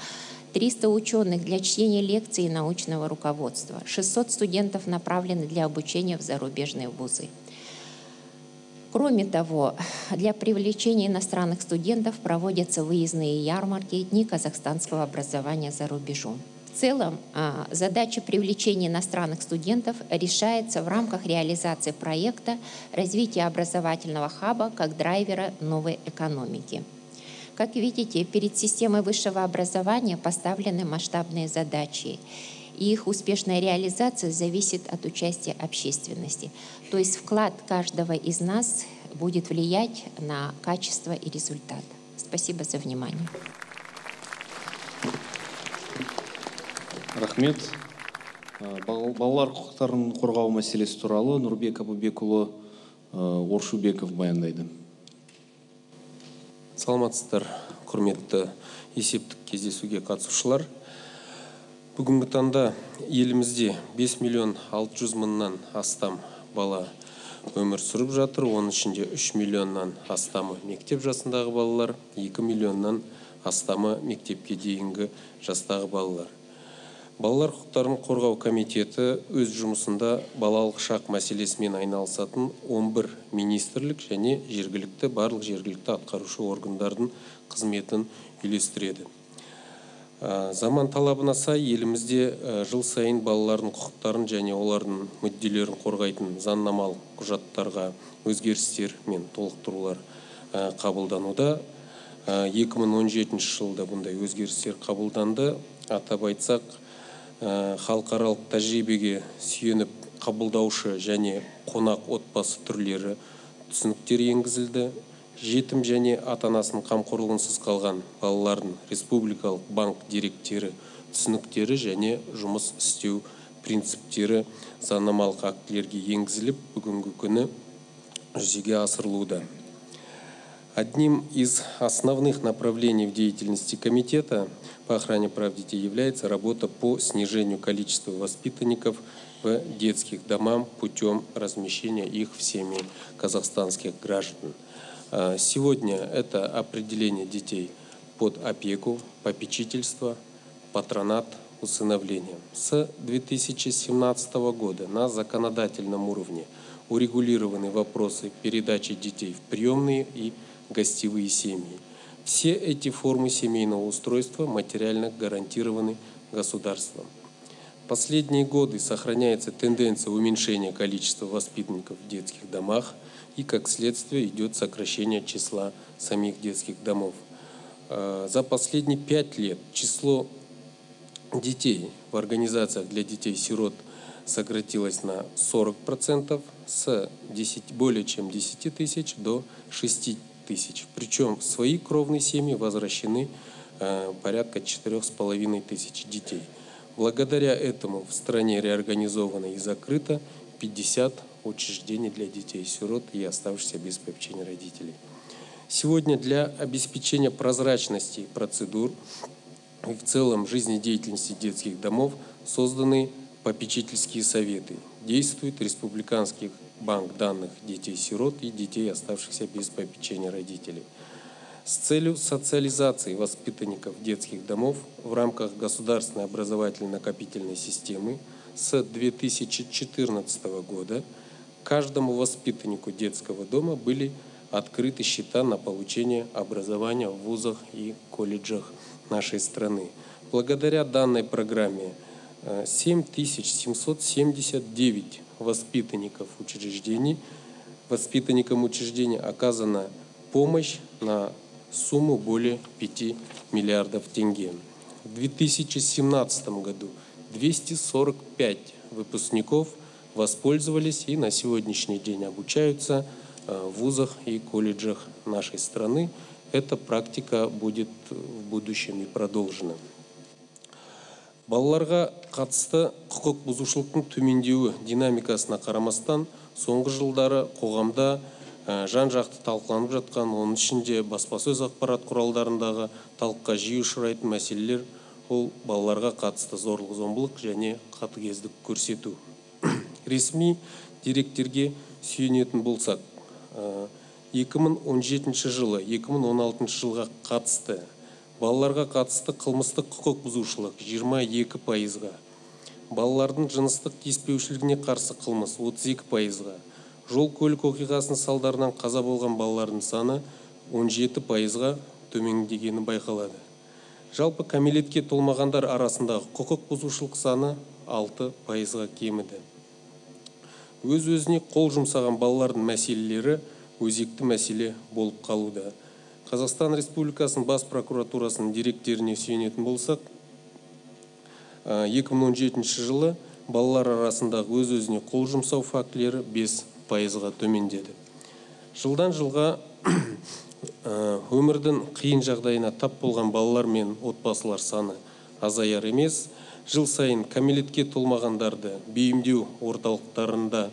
300 ученых для чтения лекций и научного руководства, 600 студентов направлены для обучения в зарубежные вузы. Кроме того, для привлечения иностранных студентов проводятся выездные ярмарки, дни казахстанского образования за рубежом. В целом, задача привлечения иностранных студентов решается в рамках реализации проекта развития образовательного хаба как драйвера новой экономики. Как видите, перед системой высшего образования поставлены масштабные задачи, и их успешная реализация зависит от участия общественности. То есть вклад каждого из нас будет влиять на качество и результат. Спасибо за внимание. Рахмет. Балалар құқықтарын қорғау мәселесі туралы Нұрбек Абубекұлы Оршубеков баяндайды. Саламатсыздар, құрметті есептік кездесуге қатысушылар. Бүгінгі таңда елімізде 5 миллион 600 мыңнан астам бала өмір сүріп жатыр. Оның ішінде 3 миллионнан астамы мектеп жасындағы балалар, 2 миллионнан астамы мектепке дейінгі жастағы балалар. Балалар құқықтарын қорғау комитеті өз жұмысында балалық шақ мәселесімен айналысатын 11 министрлік және барлық жергілікті атқарушы органдардың қызметін үйлестіреді. Заман талабына сай елімізде жыл сайын балалардың құқықтарын және олардың мүдделерін қорғайтын заңнамалық құжаттарға өзгерістер мен толықтырулар қабылдануда. 2017 жылда бұндай өзгерістер қабылданды. Атап айтсақ, халықаралық тәжірибеге сүйеніп қабылдаушы және қонақ отбасы түрлері түсініктер енгізілді. Жетім және ата-анасының қамқорлығынсыз қалған балалардың республикалық банк деректері түсініктері және жұмыс істеу принциптері заңнамалық актілерге енгізіліп, бүгінгі күні жүзеге асырылуда. Одним из основных направлений в деятельности комитета по охране прав детей является работа по снижению количества воспитанников в детских домах путем размещения их в семьи казахстанских граждан. Сегодня это определение детей под опеку, попечительство, патронат, усыновление. С 2017 года на законодательном уровне урегулированы вопросы передачи детей в приемные и гостевые семьи. Все эти формы семейного устройства материально гарантированы государством. Последние годы сохраняется тенденция уменьшения количества воспитанников в детских домах, и как следствие идет сокращение числа самих детских домов. За последние 5 лет число детей в организациях для детей-сирот сократилось на 40%, с более чем 10 тысяч до 6 тысяч. Причем в свои кровные семьи возвращены порядка 4,5 тысяч детей. Благодаря этому в стране реорганизовано и закрыто 50 учреждений для детей-сирот и оставшихся без попечения родителей. Сегодня для обеспечения прозрачности процедур и в целом жизнедеятельности детских домов созданы попечительские советы. Действует Республиканский банк данных детей-сирот и детей, оставшихся без попечения родителей. С целью социализации воспитанников детских домов в рамках государственной образовательно-накопительной системы с 2014 года каждому воспитаннику детского дома были открыты счета на получение образования в вузах и колледжах нашей страны. Благодаря данной программе 7779 воспитанникам учреждений оказана помощь на сумму более 5 миллиардов тенге. В 2017 году 245 выпускников воспользовались и на сегодняшний день обучаются в вузах и колледжах нашей страны. Эта практика будет в будущем и продолжена. Балаларға қатысты құқық бұзушылықтың төмендеуі динамикасына қарамастан, соңғы жылдары қоғамда жан-жақты талқыланып жатқан, оның ішінде баспасөз ақпарат құралдарындағы талқыға жиі ұшырайтын мәселелер ол балаларға қатысты зорлық-зомбылық және қатыгездік көрсету. Ресми деректерге сүйенетін болсақ, 2017 жылы 2016 жылға қатысты балаларға қатысты қылмыстық құқық бұзушылық 22%-ға, балалардың жыныстық тиіспеушілігіне қарсы қылмыс 32%-ға, жол көлік оқиғасының салдарынан қаза болған балалардың саны 17%-ға төмендегені байқалады. Жалпы кәмелетке толмағандар арасындағы құқық бұзушылық саны 6%-ға кеміді. Өз-өзіне қол жұмсаған балалардың мәселелері өзекті мәселе болып қалуда. Қазақстан Республикасының бас прокуратурасының деректеріне сүйенетін болсақ, 2017 жылы балалар арасындағы өз-өзіне қол жұмсау фактілері 5%-ға төмендеді. Жылдан жылға өмірдің қиын жағдайына тап болған балалар мен отбасылар саны азаяр емес. Жыл сайын кәмелетке толмағандарды бейімдеу орталықтарында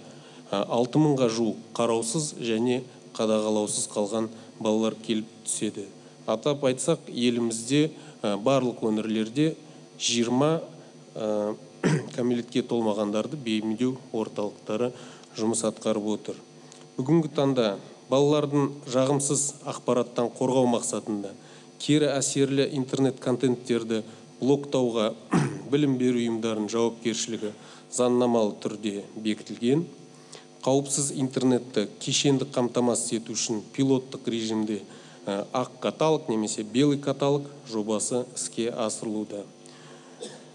6000-ға жуық қараусыз және қадағалаусыз қалған балалар келіп түседі. Атап айтсақ, елімізде барлық өңірлерде 20 кәмелетке толмағандарды бейімдеу орталықтары жұмыс атқарып отыр. Бүгінгі таңда балалардың жағымсыз ақпараттан қорғау мақсатында кері әсерлі интернет-контенттерді блоктауға білім беру ұйымдарының жауапкершілігі заңнамалы түрде бекітілген. Қауіпсіз интернетті кешенді қамтамасыз ету үшін пилоттық режимде ақ каталог немесе белый каталог жобасы іске асырылуда.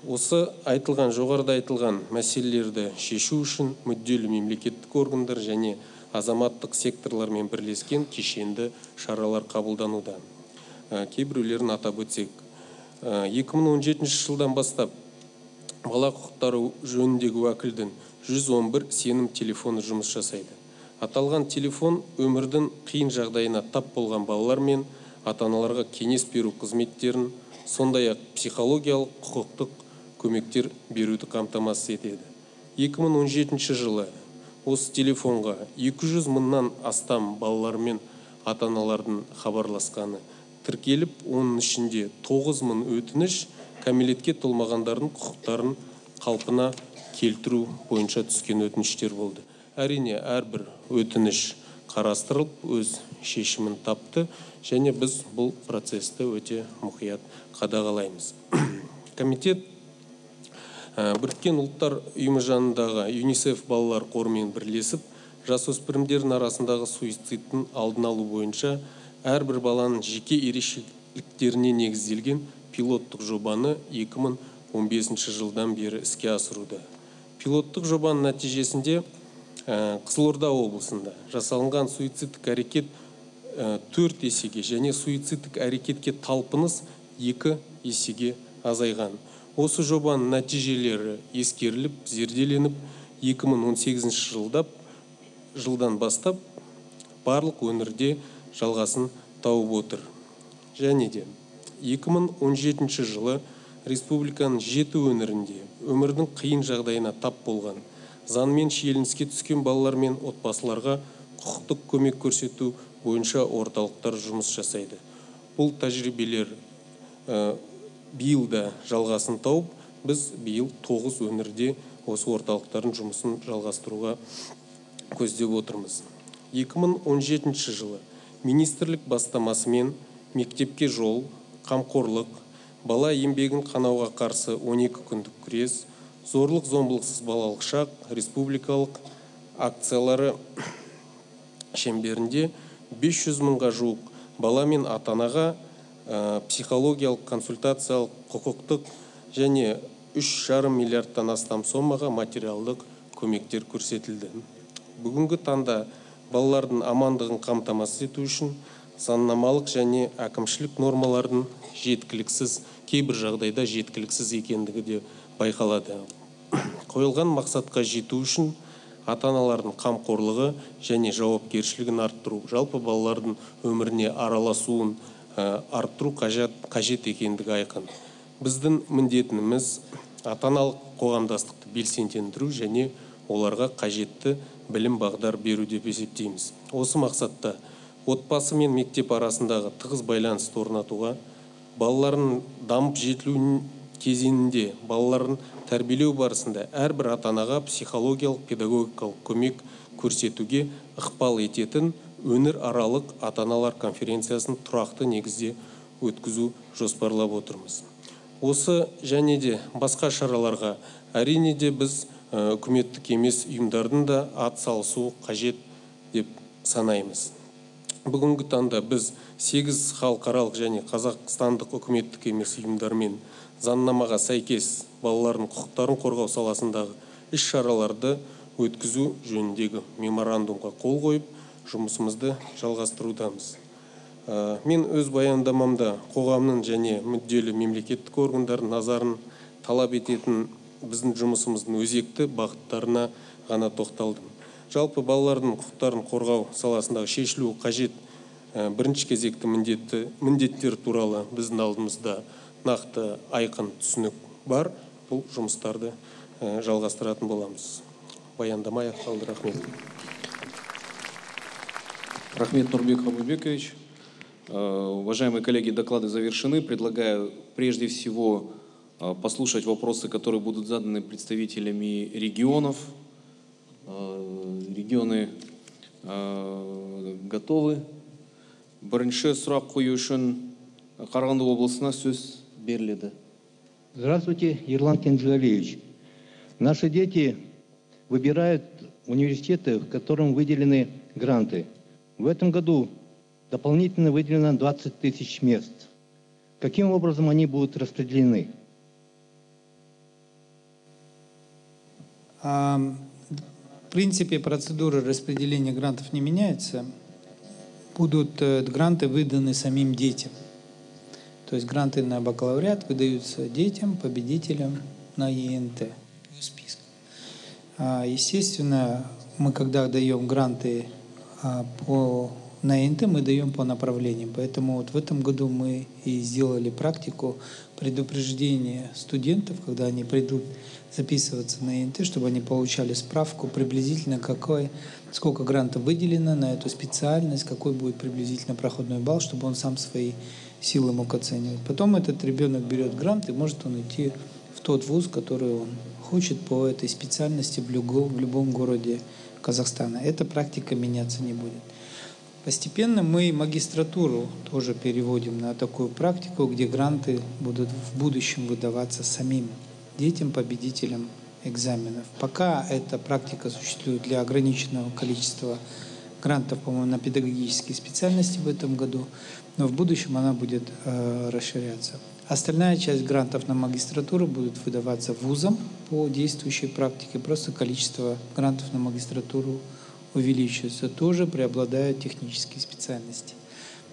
Осы жоғарыда айтылған мәселелерді шешу үшін мүдделі мемлекеттік органдар және азаматтық секторлармен бірлескен кешенді шаралар қабылдануда. Кейбіреулерін атап өтсек, 2017 жылдан бастап бала құқықтары жөніндегі уәкілдің 111 сенім телефоны жұмыс жасайды. Аталған телефон өмірдің қиын жағдайына тап болған балалар мен ата-аналарға кеңес беру қызметтерін, сондай-ақ психологиялық құқықтық көмектер беруді қамтамасыз етеді. 2017 жылы осы телефонға 200 мыңнан астам балалар мен ата-аналардың хабарласқаны тіркеліп, оның ішінде 9 мың өтініш кәмелетке толмағандардың құқықтарын қалпына келтіру бойынша түскен өтініштер болды. Әрине, әрбір өтініш қарастырылып, өз шешімін тапты, және біз бұл процесті өте мұқият қадағалаймыз. Комитет Біріккен ұлттар ұйымы жанындағы ЮНИСЕФ балалар қорымен бірлесіп, жасөспірімдердің арасындағы суицидтің алдын алу бойынша әрбір баланың жеке ерекшеліктеріне негізделген пилоттық жобаны 2015 жылдан бері іске асыруда. Пилоттық жобаның нәтижесінде Қызылорда облысында жасалынған суицидтік әрекет 4 есеге және суицидтік әрекетке талпыныс 2 есеге азайған. Осы жобаның нәтижелері ескеріліп, зерделеніп, 2018 жылдан бастап барлық өңірде жалғасын тауып отыр. Және де 2017 жылы республиканың 7 өңірінде өмірдің қиын жағдайына тап болған, заңмен шиеленіске түскен балалар мен отбасыларға құқықтық көмек көрсету бойынша орталықтар жұмыс жасайды. Бұл тәжірибелер биыл да жалғасын тауып, біз биыл 9 өңірде осы орталықтардың жұмысын жалғастыруға көздеп отырмыз. 2017 жылы министрлік бастамасымен мектепке жол, қамқорлық, бала еңбегін қанауға қарсы 12 күндік күрес, зорлық-зомбылықсыз балалық шақ республикалық акциялары шеңберінде 500 мыңға жуық бала мен ата-анаға психологиялық, консультациялық, құқықтық және 3,5 миллиардтан астам сомаға материалдық көмектер көрсетілді. Бүгінгі таңда балалардың амандығын қамтамасыз ету үшін заңнамалық және әкімшілік нормалардың жеткіліксіз, кейбір жағдайда жеткіліксіз екендігі де байқалады. Қойылған мақсатқа жету үшін ата-аналардың қамқорлығы және жауапкершілігін арттыру, жалпы балалардың өміріне араласуын арттыру қажет екендігі айқын. Біздің міндетіміз ата-аналық қоғамдастықты белсендендіру және оларға қажетті білім бағдар беру деп есептейміз. Осы мақсатта отбасы мен мектеп арасындағы тығыз байланысты орнатуға, балалардың дамып жетілу кезеңінде балаларын тәрбиелеу барысында әрбір ата-анаға психологиялық, педагогикалық көмек көрсетуге ықпал ететін өңір аралық ата-аналар конференциясын тұрақты негізде өткізу жоспарлап отырмыз. Осы және де басқа шараларға әрине де біз үкіметтік емес ұйымдардың да атсалысуы қажет деп санаймыз. Бүгінгі таңда біз 8 халықаралық және қазақстандық үкіметтік емес ұйымдармен заңнамаға сәйкес балалардың құқықтарын қорғау саласындағы іс-шараларды өткізу жөніндегі меморандумға қол қойып, жұмысымызды жалғастырудамыз. Мен өз баяндамамда қоғамның және мүдделі мемлекеттік органдардың назарын талап ететін біздің жұмысымыздың өзекті бағыттарына ғана тоқталдым. Жалпы балалардың құқықтарын қорғау саласындағы шешілуі қажет бірінші кезекті міндеттер туралы біздің алдымызда нақты айқын түсінік бар. Бұл жұмыстарды жалғастыратын боламыз. Баяндама аяқталды. Рахмет. Рахмет, Нурбек Абубекович. Уважаемые коллеги, доклады завершены. Предлагаю прежде всего послушать вопросы, которые будут заданы представителями регионов. Регионы готовы. Бірінші сұрақ қою үшін Қарағанды облысына сөз беріледі. Здравствуйте, Ерлан Кенжегалиевич. Наши дети выбирают университеты, в которым выделены гранты. В этом году дополнительно выделено 20 тысяч мест. Каким образом они будут распределены? В принципе, процедура распределения грантов не меняется. Будут гранты выданы самим детям. То есть гранты на бакалавриат выдаются детям, победителям на ЕНТ. Естественно, мы когда даем гранты на ЕНТ, мы даем по направлениям. Поэтому вот в этом году мы и сделали практику предупреждения студентов, когда они придут записываться на ЕНТ, чтобы они получали справку приблизительно, сколько грантов выделено на эту специальность, какой будет приблизительно проходной балл, чтобы он сам свои силы мог оценивать. Потом этот ребенок берет грант и может он идти в тот вуз, который он хочет по этой специальности в любом городе Казахстана. Эта практика меняться не будет. Постепенно мы магистратуру тоже переводим на такую практику, где гранты будут в будущем выдаваться самим детям, победителям экзаменов. Пока эта практика существует для ограниченного количества грантов, по-моему, на педагогические специальности в этом году, но в будущем она будет расширяться. Остальная часть грантов на магистратуру будет выдаваться вузам по действующей практике, просто количество грантов на магистратуру увеличивается, тоже преобладают технические специальности.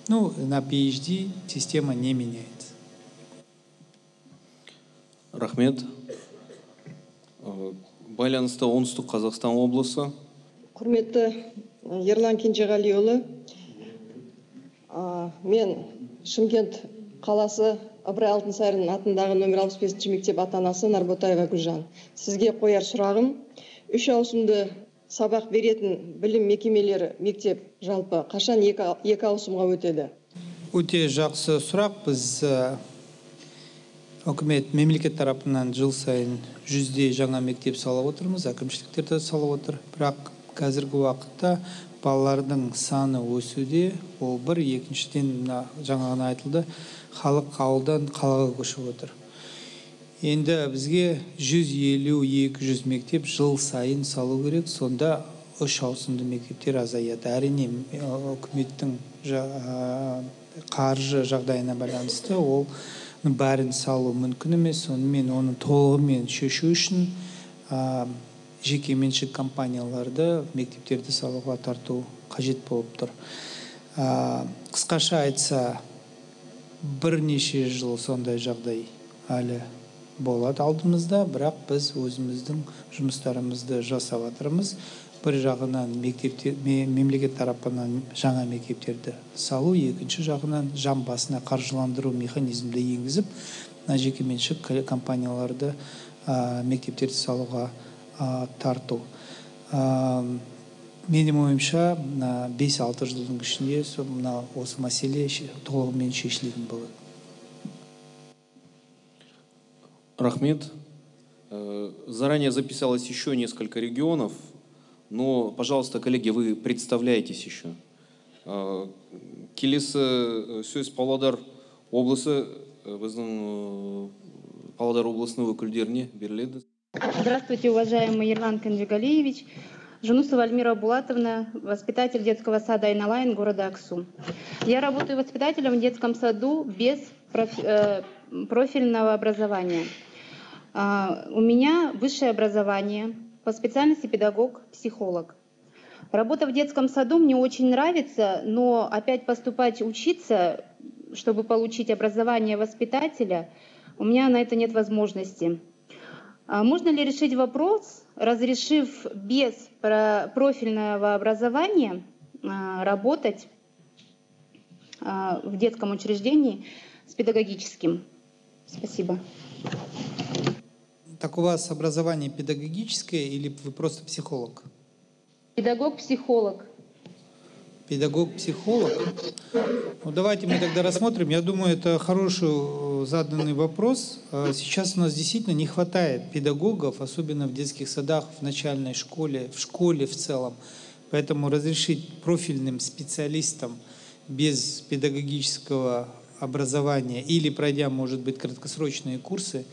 Ну, на PhD система не меняется. Рахмет. Байланысты оңтүстік Қазақстан облысы. Құрметті Ерлан Кенжеғалиұлы, мен Шымкент қаласы Ыбырай Алтынсарин атындағы номер 65 мектеп ата-анасы Нарботаева Гүлжан. Сізге қояр сұрағым, 3 ауысымды сабақ беретін білім мекемелері мектеп жалпы қашан 2 ауысымға өтеді? Өте жақсы сұрақ. Біз үкімет мемлекет тарапынан жыл сайын 100 жаңа мектеп салып отырмыз, әкімшіліктерді салып отыр. Бірақ қазіргі уақытта балалардың саны өсуде. Ол бір, екіншіден жаңағына айтылды, халық ауылдан қалаға көшіп отыр. Енді бізге 150-200 мектеп жыл сайын салу керек, сонда 3 ауысымды мектептер азаяды. Әрине, үкіметтің қаржы жағдайына байланысты ол бәрін салу мүмкін емес, сонымен оны толығымен шешу үшін жеке меншік компанияларды мектептерді салуға тарту қажет болып тұр. Қысқаша айтса, бірнеше жыл сондай жағдай әлі болады алдымызда, бірақ біз өзіміздің жұмыстарымызды жасап жатырмыз. Бір жағынан мемлекет тарапынан жаңа мектептерді салу, екінші жағынан жан басына қаржыландыру механизмді енгізіп, жеке меншік компанияларды мектептерді салуға тарту. Менің ойымша, 5-6 жылдың ішінде осы мәселе толығымен шешілетін болады. Рахмет. Заранее записалось еще несколько регионов, но, пожалуйста, коллеги, вы представляетесь еще. Келесі сөз Павлодар облысы, біздің Павлодар облысының өкілдеріне беріледі. Здравствуйте, уважаемый Ерлан Кенжегалиевич. Жунусова Альмира Булатовна, воспитатель детского сада Айналайн города Аксу. Я работаю воспитателем в детском саду без профильного образования. У меня высшее образование по специальности педагог-психолог. Работа в детском саду мне очень нравится, но опять поступать учиться, чтобы получить образование воспитателя, у меня на это нет возможности. Можно ли решить вопрос, разрешив без профильного образования работать в детском учреждении с педагогическим? Спасибо. Так у вас образование педагогическое или вы просто психолог? Педагог-психолог. Педагог-психолог? Ну, давайте мы тогда рассмотрим. Я думаю, это хороший заданный вопрос. Сейчас у нас действительно не хватает педагогов, особенно в детских садах, в начальной школе, в школе в целом. Поэтому разрешить профильным специалистам без педагогического образования или пройдя, может быть, краткосрочные курсы,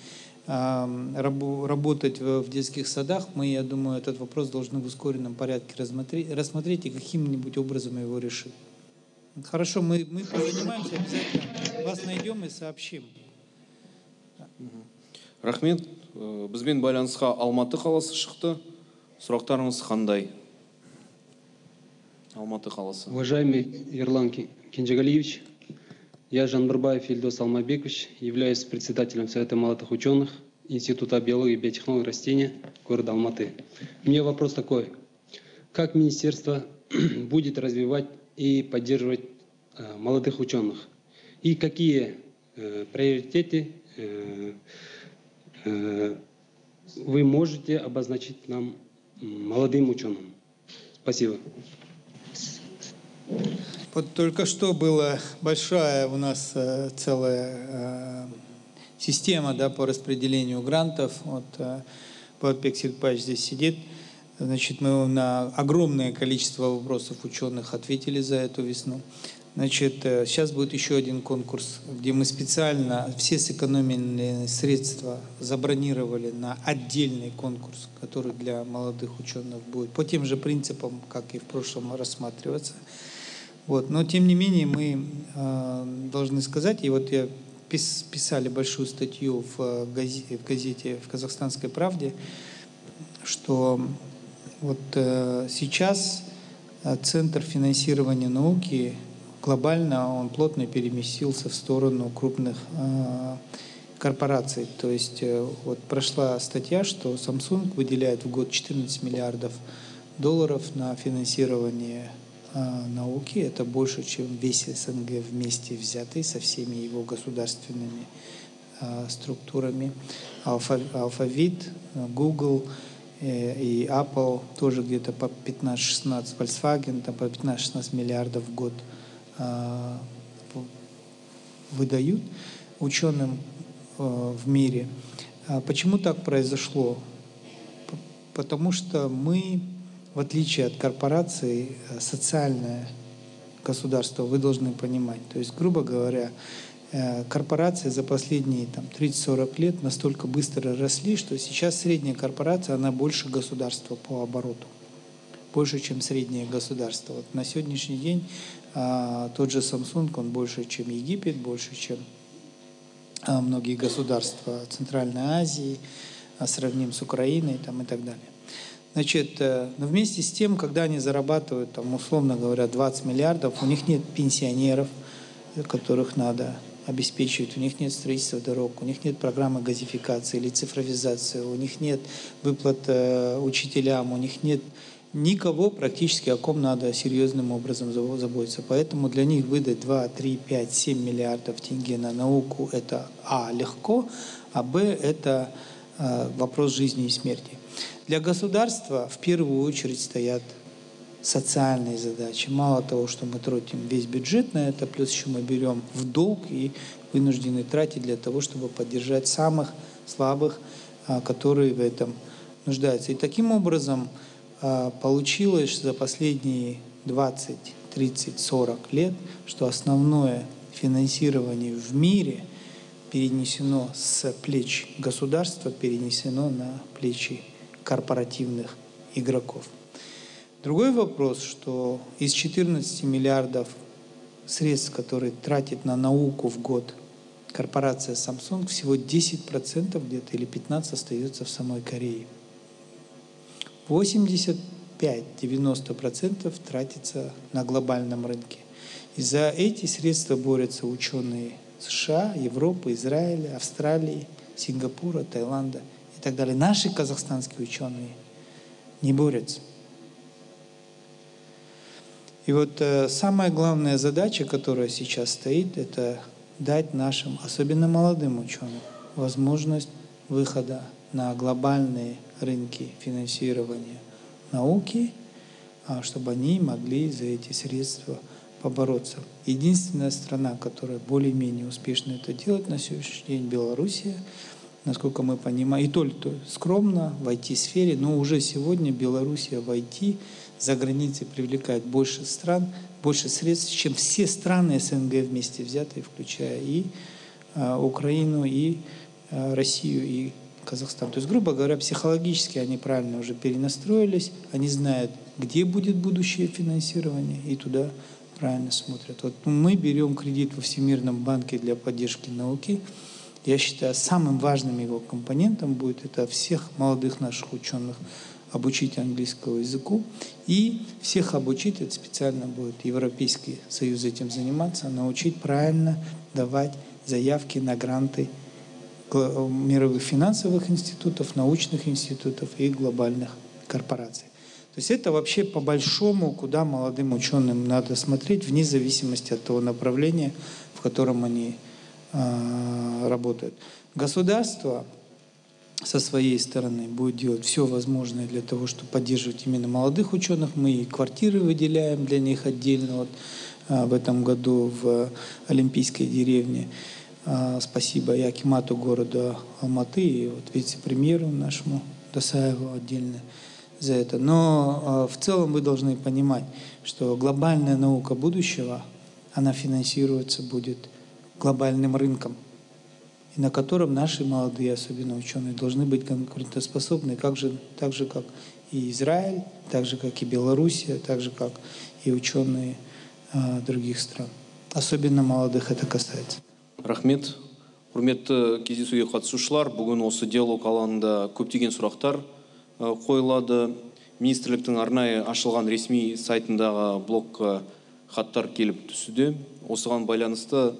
работать в детских садах, мы, я думаю, этот вопрос должны в ускоренном порядке рассмотреть и каким-нибудь образом его решить. Хорошо, мы позанимаемся, обязательно вас найдем и сообщим. Рахмет. Бізбен байланысқа Алматы қаласы шықты. Сұрақтарыңыз қандай? Алматы қаласы. Уважаемый Ерлан Кенжегалиевич, я Жанбурбаев Ильдос Алмабекович, являюсь председателем Совета молодых ученых Института биологии и биотехнологий растения города Алматы. У меня вопрос такой. Как министерство будет развивать и поддерживать молодых ученых? И какие приоритеты вы можете обозначить нам, молодым ученым? Спасибо. Вот только что была большая у нас целая система, да, по распределению грантов. Вот Болотбек Серикбаевич здесь сидит. Значит, мы на огромное количество вопросов ученых ответили за эту весну. Значит, сейчас будет еще один конкурс, где мы специально все сэкономленные средства забронировали на отдельный конкурс, который для молодых ученых будет по тем же принципам, как и в прошлом, рассматриваться. Вот. Но тем не менее мы должны сказать, и вот я писали большую статью в газете в «Казахстанской правде», что вот сейчас Центр финансирования науки глобально он плотно переместился в сторону крупных корпораций. То есть вот прошла статья, что Samsung выделяет в год 14 миллиардов долларов на финансирование науки. Это больше, чем весь СНГ вместе взятый со всеми его государственными структурами. Алфавит, Google и Apple тоже где-то по 15-16, Volkswagen там по 15-16 миллиардов в год выдают ученым в мире. Почему так произошло? Потому что мы, в отличие от корпораций, социальное государство, вы должны понимать. То есть, грубо говоря, корпорации за последние 30-40 лет настолько быстро росли, что сейчас средняя корпорация, она больше государства по обороту, больше, чем среднее государство. Вот на сегодняшний день тот же Samsung, он больше, чем Египет, больше, чем многие государства Центральной Азии, сравним с Украиной и так далее. Значит, но вместе с тем, когда они зарабатывают, условно говоря, 20 миллиардов, у них нет пенсионеров, которых надо обеспечивать, у них нет строительства дорог, у них нет программы газификации или цифровизации, у них нет выплат учителям, у них нет никого практически, о ком надо серьезным образом заботиться. Поэтому для них выдать 2, 3, 5, 7 миллиардов тенге на науку – это легко, а это вопрос жизни и смерти. Для государства в первую очередь стоят социальные задачи. Мало того, что мы тратим весь бюджет на это, плюс еще мы берем в долг и вынуждены тратить для того, чтобы поддержать самых слабых, которые в этом нуждаются. И таким образом получилось за последние 20, 30, 40 лет, что основное финансирование в мире перенесено с плеч государства, перенесено на плечи корпоративных игроков. Другой вопрос, что из 14 миллиардов средств, которые тратит на науку в год корпорация Samsung, всего 10% где-то или 15% остается в самой Корее. 85-90% тратится на глобальном рынке. И за эти средства борются ученые США, Европы, Израиля, Австралии, Сингапура, Таиланда и так далее. Наши казахстанские ученые не борются. И вот самая главная задача, которая сейчас стоит, это дать нашим, особенно молодым ученым, возможность выхода на глобальные рынки финансирования науки, чтобы они могли за эти средства побороться. Единственная страна, которая более-менее успешно это делает на сегодняшний день, Белоруссия, насколько мы понимаем, и только скромно в IT-сфере, но уже сегодня Белоруссия в IT за границей привлекает больше стран, больше средств, чем все страны СНГ вместе взятые, включая и Украину, и Россию, и Казахстан. То есть, грубо говоря, психологически они правильно уже перенастроились, они знают, где будет будущее финансирование, и туда правильно смотрят. Вот мы берем кредит во Всемирном банке для поддержки науки. Я считаю, самым важным его компонентом будет это всех молодых наших ученых обучить английскому языку и всех обучить, это специально будет Европейский Союз этим заниматься, научить правильно давать заявки на гранты мировых финансовых институтов, научных институтов и глобальных корпораций. То есть это вообще по-большому, куда молодым ученым надо смотреть, вне зависимости от того направления, в котором они работают. Государство со своей стороны будет делать все возможное для того, чтобы поддерживать именно молодых ученых. Мы и квартиры выделяем для них отдельно. Вот, в этом году в Олимпийской деревне. Спасибо и акимату города Алматы, и вот вице-премьеру нашему Досаеву отдельно за это. Но в целом вы должны понимать, что глобальная наука будущего, она финансируется будет глобальным рынком, и на котором наши молодые, особенно ученые, должны быть конкурентоспособны, так же, как и Израиль, так же, как и Белоруссия, так же, как и ученые других стран. Особенно молодых это касается. Рахмет. Құрметті кездесуге қатысушылар, бүгін осы диалог алаңында көптеген сұрақтар қойылады. Министрліктің арнайы ашылған ресми сайтындағы блокқа хаттар келіп түсуде. Осыған байланысты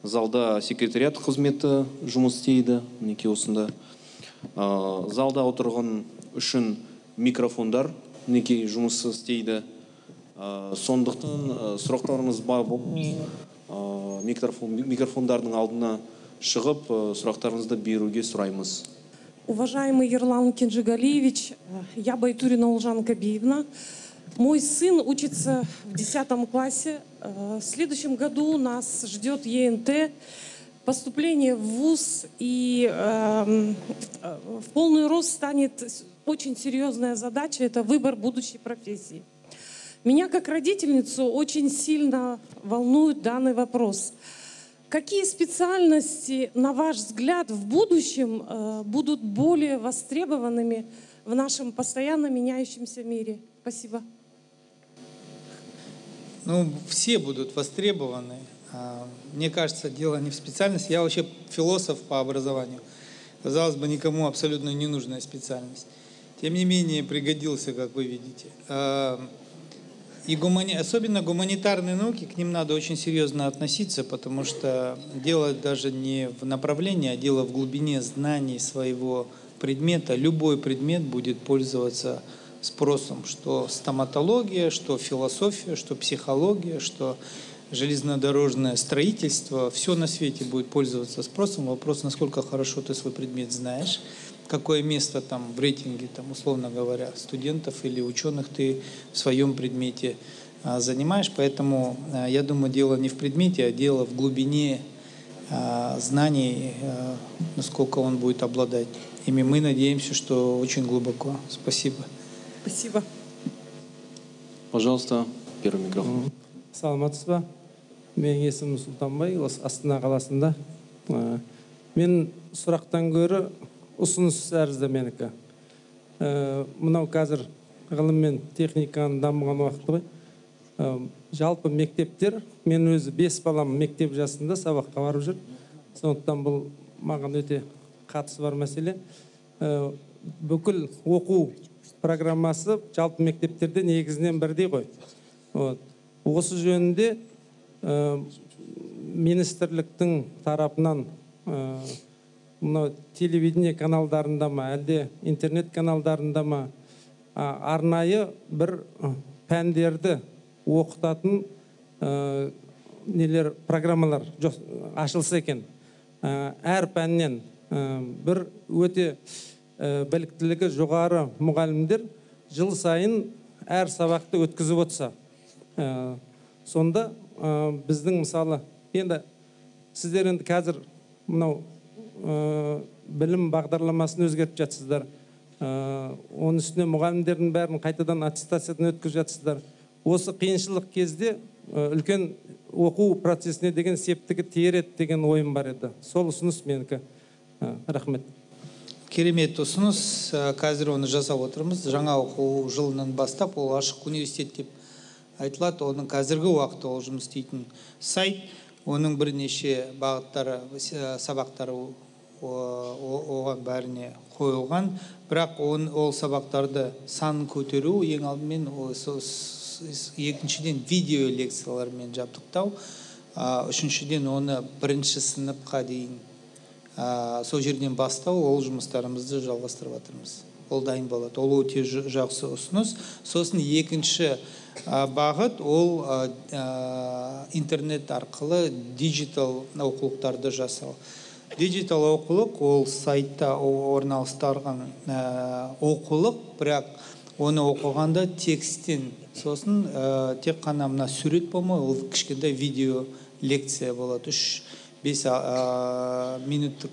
залда секретариат қызметі жұмыс істейді. Мінекей осында. Залда отырған үшін микрофондар мінекей жұмыс істейді. Сондықтан сұрақтарыңыз бар болып, микрофондардың алдына шығып, сұрақтарыңызды беруге сұраймыз. Уважаемый Ерлан Кенжегалиевич, я Байтурина Улжан Кабиевна. Мой сын учится в 10 классе. В следующем году у нас ждет ЕНТ, поступление в вуз, и в полный рост станет очень серьезная задача – это выбор будущей профессии. Меня как родительницу очень сильно волнует данный вопрос. Какие специальности, на ваш взгляд, в будущем будут более востребованными в нашем постоянно меняющемся мире? Спасибо. Ну, все будут востребованы. Мне кажется, дело не в специальности. Я вообще философ по образованию. Казалось бы, никому абсолютно ненужная специальность. Тем не менее, пригодился, как вы видите. И особенно гуманитарные науки, к ним надо очень серьезно относиться, потому что дело даже не в направлении, а дело в глубине знаний своего предмета. Любой предмет будет пользоваться спросом, что стоматология, что философия, что психология, что железнодорожное строительство. Все на свете будет пользоваться спросом. Вопрос, насколько хорошо ты свой предмет знаешь, какое место там в рейтинге, там, условно говоря, студентов или ученых ты в своем предмете занимаешь. Поэтому я думаю, дело не в предмете, а дело в глубине знаний, насколько он будет обладать ими. Мы надеемся, что очень глубоко. Спасибо. Спасибо. Пожалуйста, первый микрофон. Саламатсыз ба? Менің есімім Сұлтанбай, осы Астана қаласында. Мен сұрақтан гөрі ұсыныс тәрізді менікі. Мынау қазір ғылым мен техниканың дамыған уақыты ғой. Жалпы мектептер, мен өзі 5 балам мектеп жасында сабаққа барып жүр. Сондықтан бұл маған өте қатысы бар мәселе. Бүкіл оқу программасы жалпы мектептерде негізінен бірдей ғой. Осы жөнінде министрліктің тарапынан мына телевидение каналдарында ма, әлде интернет каналдарында ма арнайы бір пәндерді оқытатын нелер программалар ашылса екен. Әр пәннен бір өте біліктілігі жоғары мұғалімдер жыл сайын әр сабақты өткізіп отырса. Сонда біздің мысалы, енді сіздер енді қазір мынау білім бағдарламасын өзгертіп жатсыздар. оның үстіне мұғалімдердің бәрін қайтадан аттестациядан өткізіп жатсыздар. Осы қиыншылық кезде үлкен оқу процесіне деген септігі тиер еді деген ойым бар еді. Сол ұсыныс менікі. Рахмет. Керемет ұсыныс. Қазір оны жасап отырмыз. Жаңа оқу жылынан бастап ол ашық университет деп айтылады. Оның қазіргі уақытта ол жұмыс істейтін сайт. Оның бірнеше бағыттары, сабақтары оған бәріне қойылған. Бірақ ол сабақтарды санын көтеру, ең алдымен екіншіден видео лекциялармен жабдықтау, үшіншіден оны бірінші сыныпқа дейін сол жерден бастау, ол жұмыстарымызды жалғастырып жатырмыз. Ол дайын болады. Ол өте жақсы ұсыныс. Сосын екінші бағыт ол интернет арқылы диджитал оқулықтарды жасау. Диджитал оқулық ол сайтта орналастырылған оқулық, бірақ оны оқығанда текстен, сосын тек қана мына сурет болмай, ол кішкентай видео лекция болады. 3-5 минуттық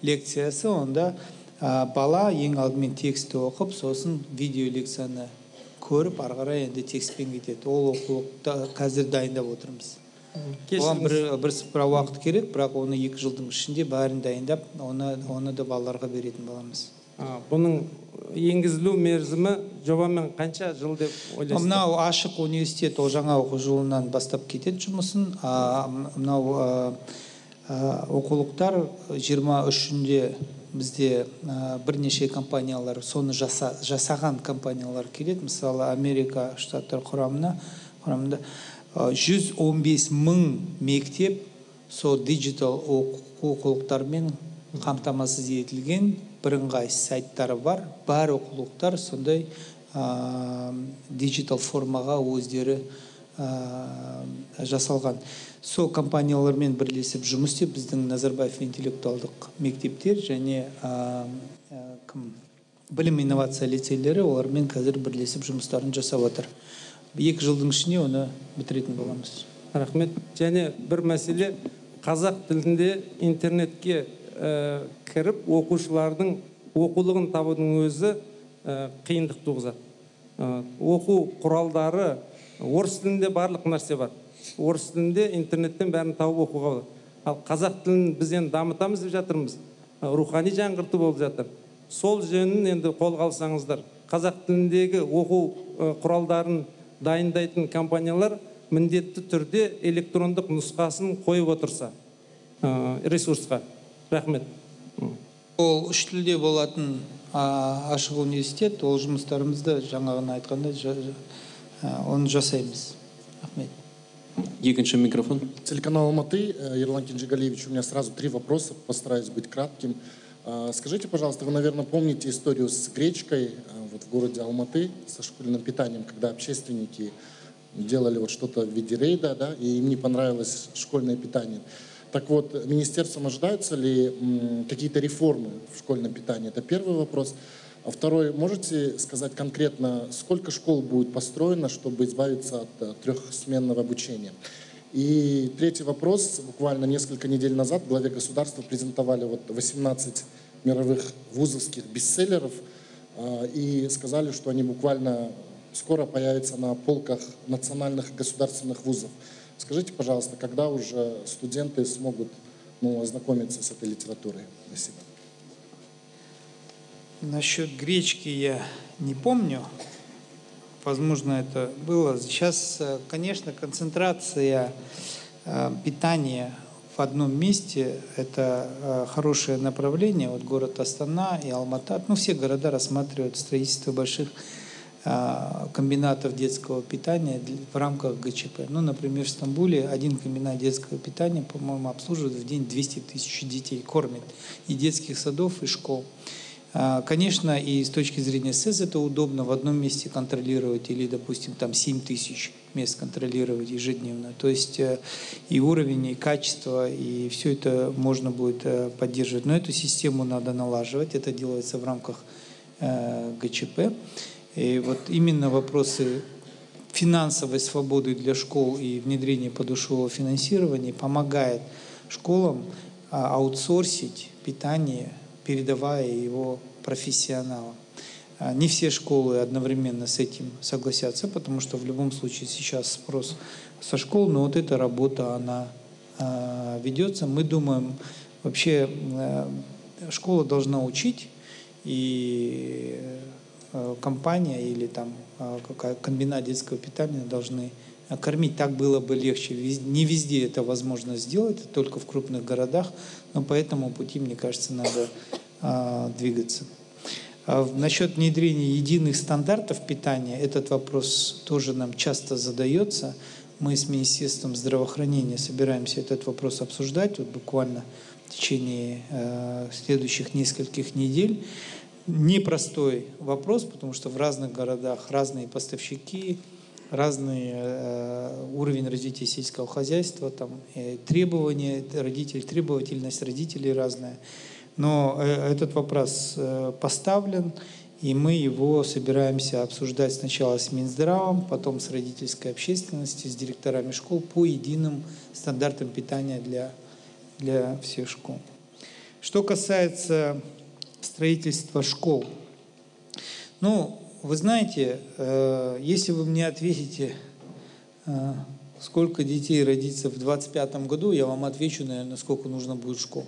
лекциясы, онда бала ең алдымен тексті оқып, сосын видео лекцияны көріп, ары қарай енді текстпен кетеді. Ол оқулықты қазір дайындап отырмыз. Оған бір уақыт керек, бірақ оны 2 жылдың ішінде бәрін дайындап, оны да балаларға беретін боламыз. Бұның енгізілу мерзімі жобамен қанша жыл деп ойлайсыз? Мынау ашық университет ол жаңа оқу жылынан бастап кетеді жұмысын. Мынау оқулықтар 23-інде бізде бірнеше компаниялар, соны жасаған компаниялар келеді. Мысалы, Америка штаттар құрамында 115 мың мектеп сол диджитал оқулықтармен қамтамасыз етілген бірыңғай сайттары бар. Бар оқулықтар сондай диджитал формаға өздері жасалған. Сол компаниялармен бірлесіп жұмыс істеп, біздің Назарбаев интеллектуалдық мектептер және білім инновация лицейлері олармен қазір бірлесіп жұмыстарын жасап отыр. 2 жылдың ішінде оны бітіретін боламыз. Рахмет. Және бір мәселе, қазақ тілінде интернетке кіріп оқушылардың оқулығын табудың өзі қиындық туғызады. Оқу құралдары орыс тілінде барлық нәрсе бар. Орыс тілінде интернеттен бәрін тауып оқуға болады. Ал қазақ тілін біз енді дамытамыз деп жатырмыз. Рухани жаңғырту болып жатыр. Сол жөнін енді қолға алсаңыздар. Қазақ тіліндегі оқу құралдарын дайындайтын компаниялар міндетті түрде электрондық нұсқасын қойып отырса ресурсқа. Рахмет. Ол 3 тілде болатын ашық университет, ол жұмыстарымызды жаңағына айтқанда оны жасаймыз. Рахмет. Екінші микрофон. Телеканал Алматы, Ерлан Кенжегалиевич, у меня сразу 3 вопроса, постараюсь быть кратким. Скажите, пожалуйста, вы, наверное, помните историю с гречкой вот в городе Алматы, со школьным питанием, когда общественники делали вот что-то в виде рейда, да, и им не понравилось школьное питание. Так вот, министерством ожидаются ли какие-то реформы в школьном питании? Это первый вопрос. А второй, можете сказать конкретно, сколько школ будет построено, чтобы избавиться от трехсменного обучения? И третий вопрос. Буквально несколько недель назад в главе государства презентовали 18 мировых вузовских бестселлеров и сказали, что они буквально скоро появятся на полках национальных государственных вузов. Скажите, пожалуйста, когда уже студенты смогут ознакомиться с этой литературой? Спасибо. Насчет гречки я не помню. Возможно, это было. Сейчас, конечно, концентрация питания в одном месте – это хорошее направление. Вот город Астана и Алматы, все города рассматривают строительство больших комбинатов детского питания в рамках ГЧП. Например, в Стамбуле один комбинат детского питания, по-моему, обслуживает в день 200 тысяч детей, кормит и детских садов, и школ. Конечно, и с точки зрения СЭС это удобно в одном месте контролировать или, допустим, там 7 тысяч мест контролировать ежедневно. То есть и уровень, и качество, и все это можно будет поддерживать. Но эту систему надо налаживать, это делается в рамках ГЧП. И вот именно вопросы финансовой свободы для школ и внедрения подушевого финансирования помогает школам аутсорсить питание, передавая его профессионалам. Не все школы одновременно с этим согласятся, потому что в любом случае сейчас спрос со школ, но вот эта работа, она ведется. Мы думаем, вообще школа должна учить, и компания или там какая комбинат детского питания должны кормить. Так было бы легче. Не везде это возможно сделать, только в крупных городах, но по этому пути, мне кажется, надо двигаться. Насчет внедрения единых стандартов питания, этот вопрос тоже нам часто задается. Мы с Министерством здравоохранения собираемся этот вопрос обсуждать вот буквально в течение следующих нескольких недель. Непростой вопрос, потому что в разных городах разные поставщики, разный уровень развития сельского хозяйства, там, требования родителей, требовательность родителей разная. Но этот вопрос поставлен, и мы его собираемся обсуждать сначала с Минздравом, потом с родительской общественностью, с директорами школ по единым стандартам питания для всех школ. Что касается строительства школ, ну, вы знаете, если вы мне ответите, сколько детей родится в 2025 году, я вам отвечу, наверное, сколько нужно будет школ.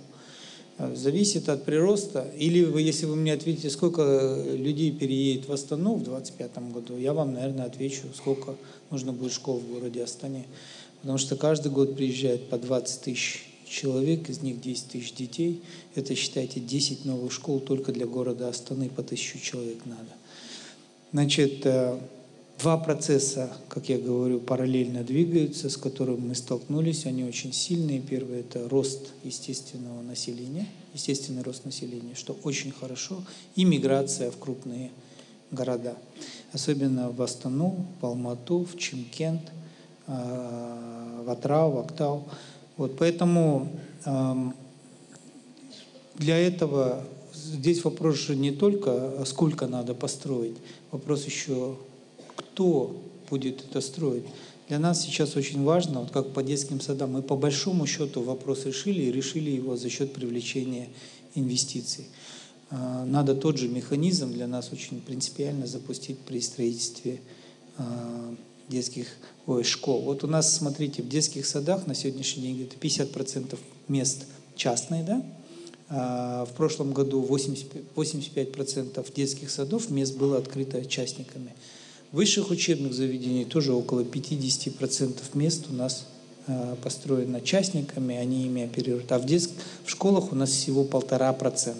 Зависит от прироста. Или если вы мне ответите, сколько людей переедет в Астану в 2025 году, я вам, наверное, отвечу, сколько нужно будет школ в городе Астане. Потому что каждый год приезжает по 20 тысяч человек, из них 10 тысяч детей. Это, считайте, 10 новых школ только для города Астаны, по 1000 человек надо. Значит, два процесса, как я говорю, параллельно двигаются, с которыми мы столкнулись. Они очень сильные. Первый – это рост естественного населения, естественный рост населения, что очень хорошо, и миграция в крупные города. Особенно в Астану, в Алмату, в Чимкент, в Атырау, в Актау. Вот, поэтому для этого здесь вопрос же не только, сколько надо построить, вопрос еще, кто будет это строить. Для нас сейчас очень важно, вот как по детским садам, мы по большому счету вопрос решили, и решили его за счет привлечения инвестиций. Надо тот же механизм для нас очень принципиально запустить при строительстве школ. Вот у нас, смотрите, в детских садах на сегодняшний день где-то 50% мест частные, да? В прошлом году 85% детских садов мест было открыто частниками. В высших учебных заведениях тоже около 50% мест у нас построено частниками, они ими оперируют. А в школах у нас всего 1,5%.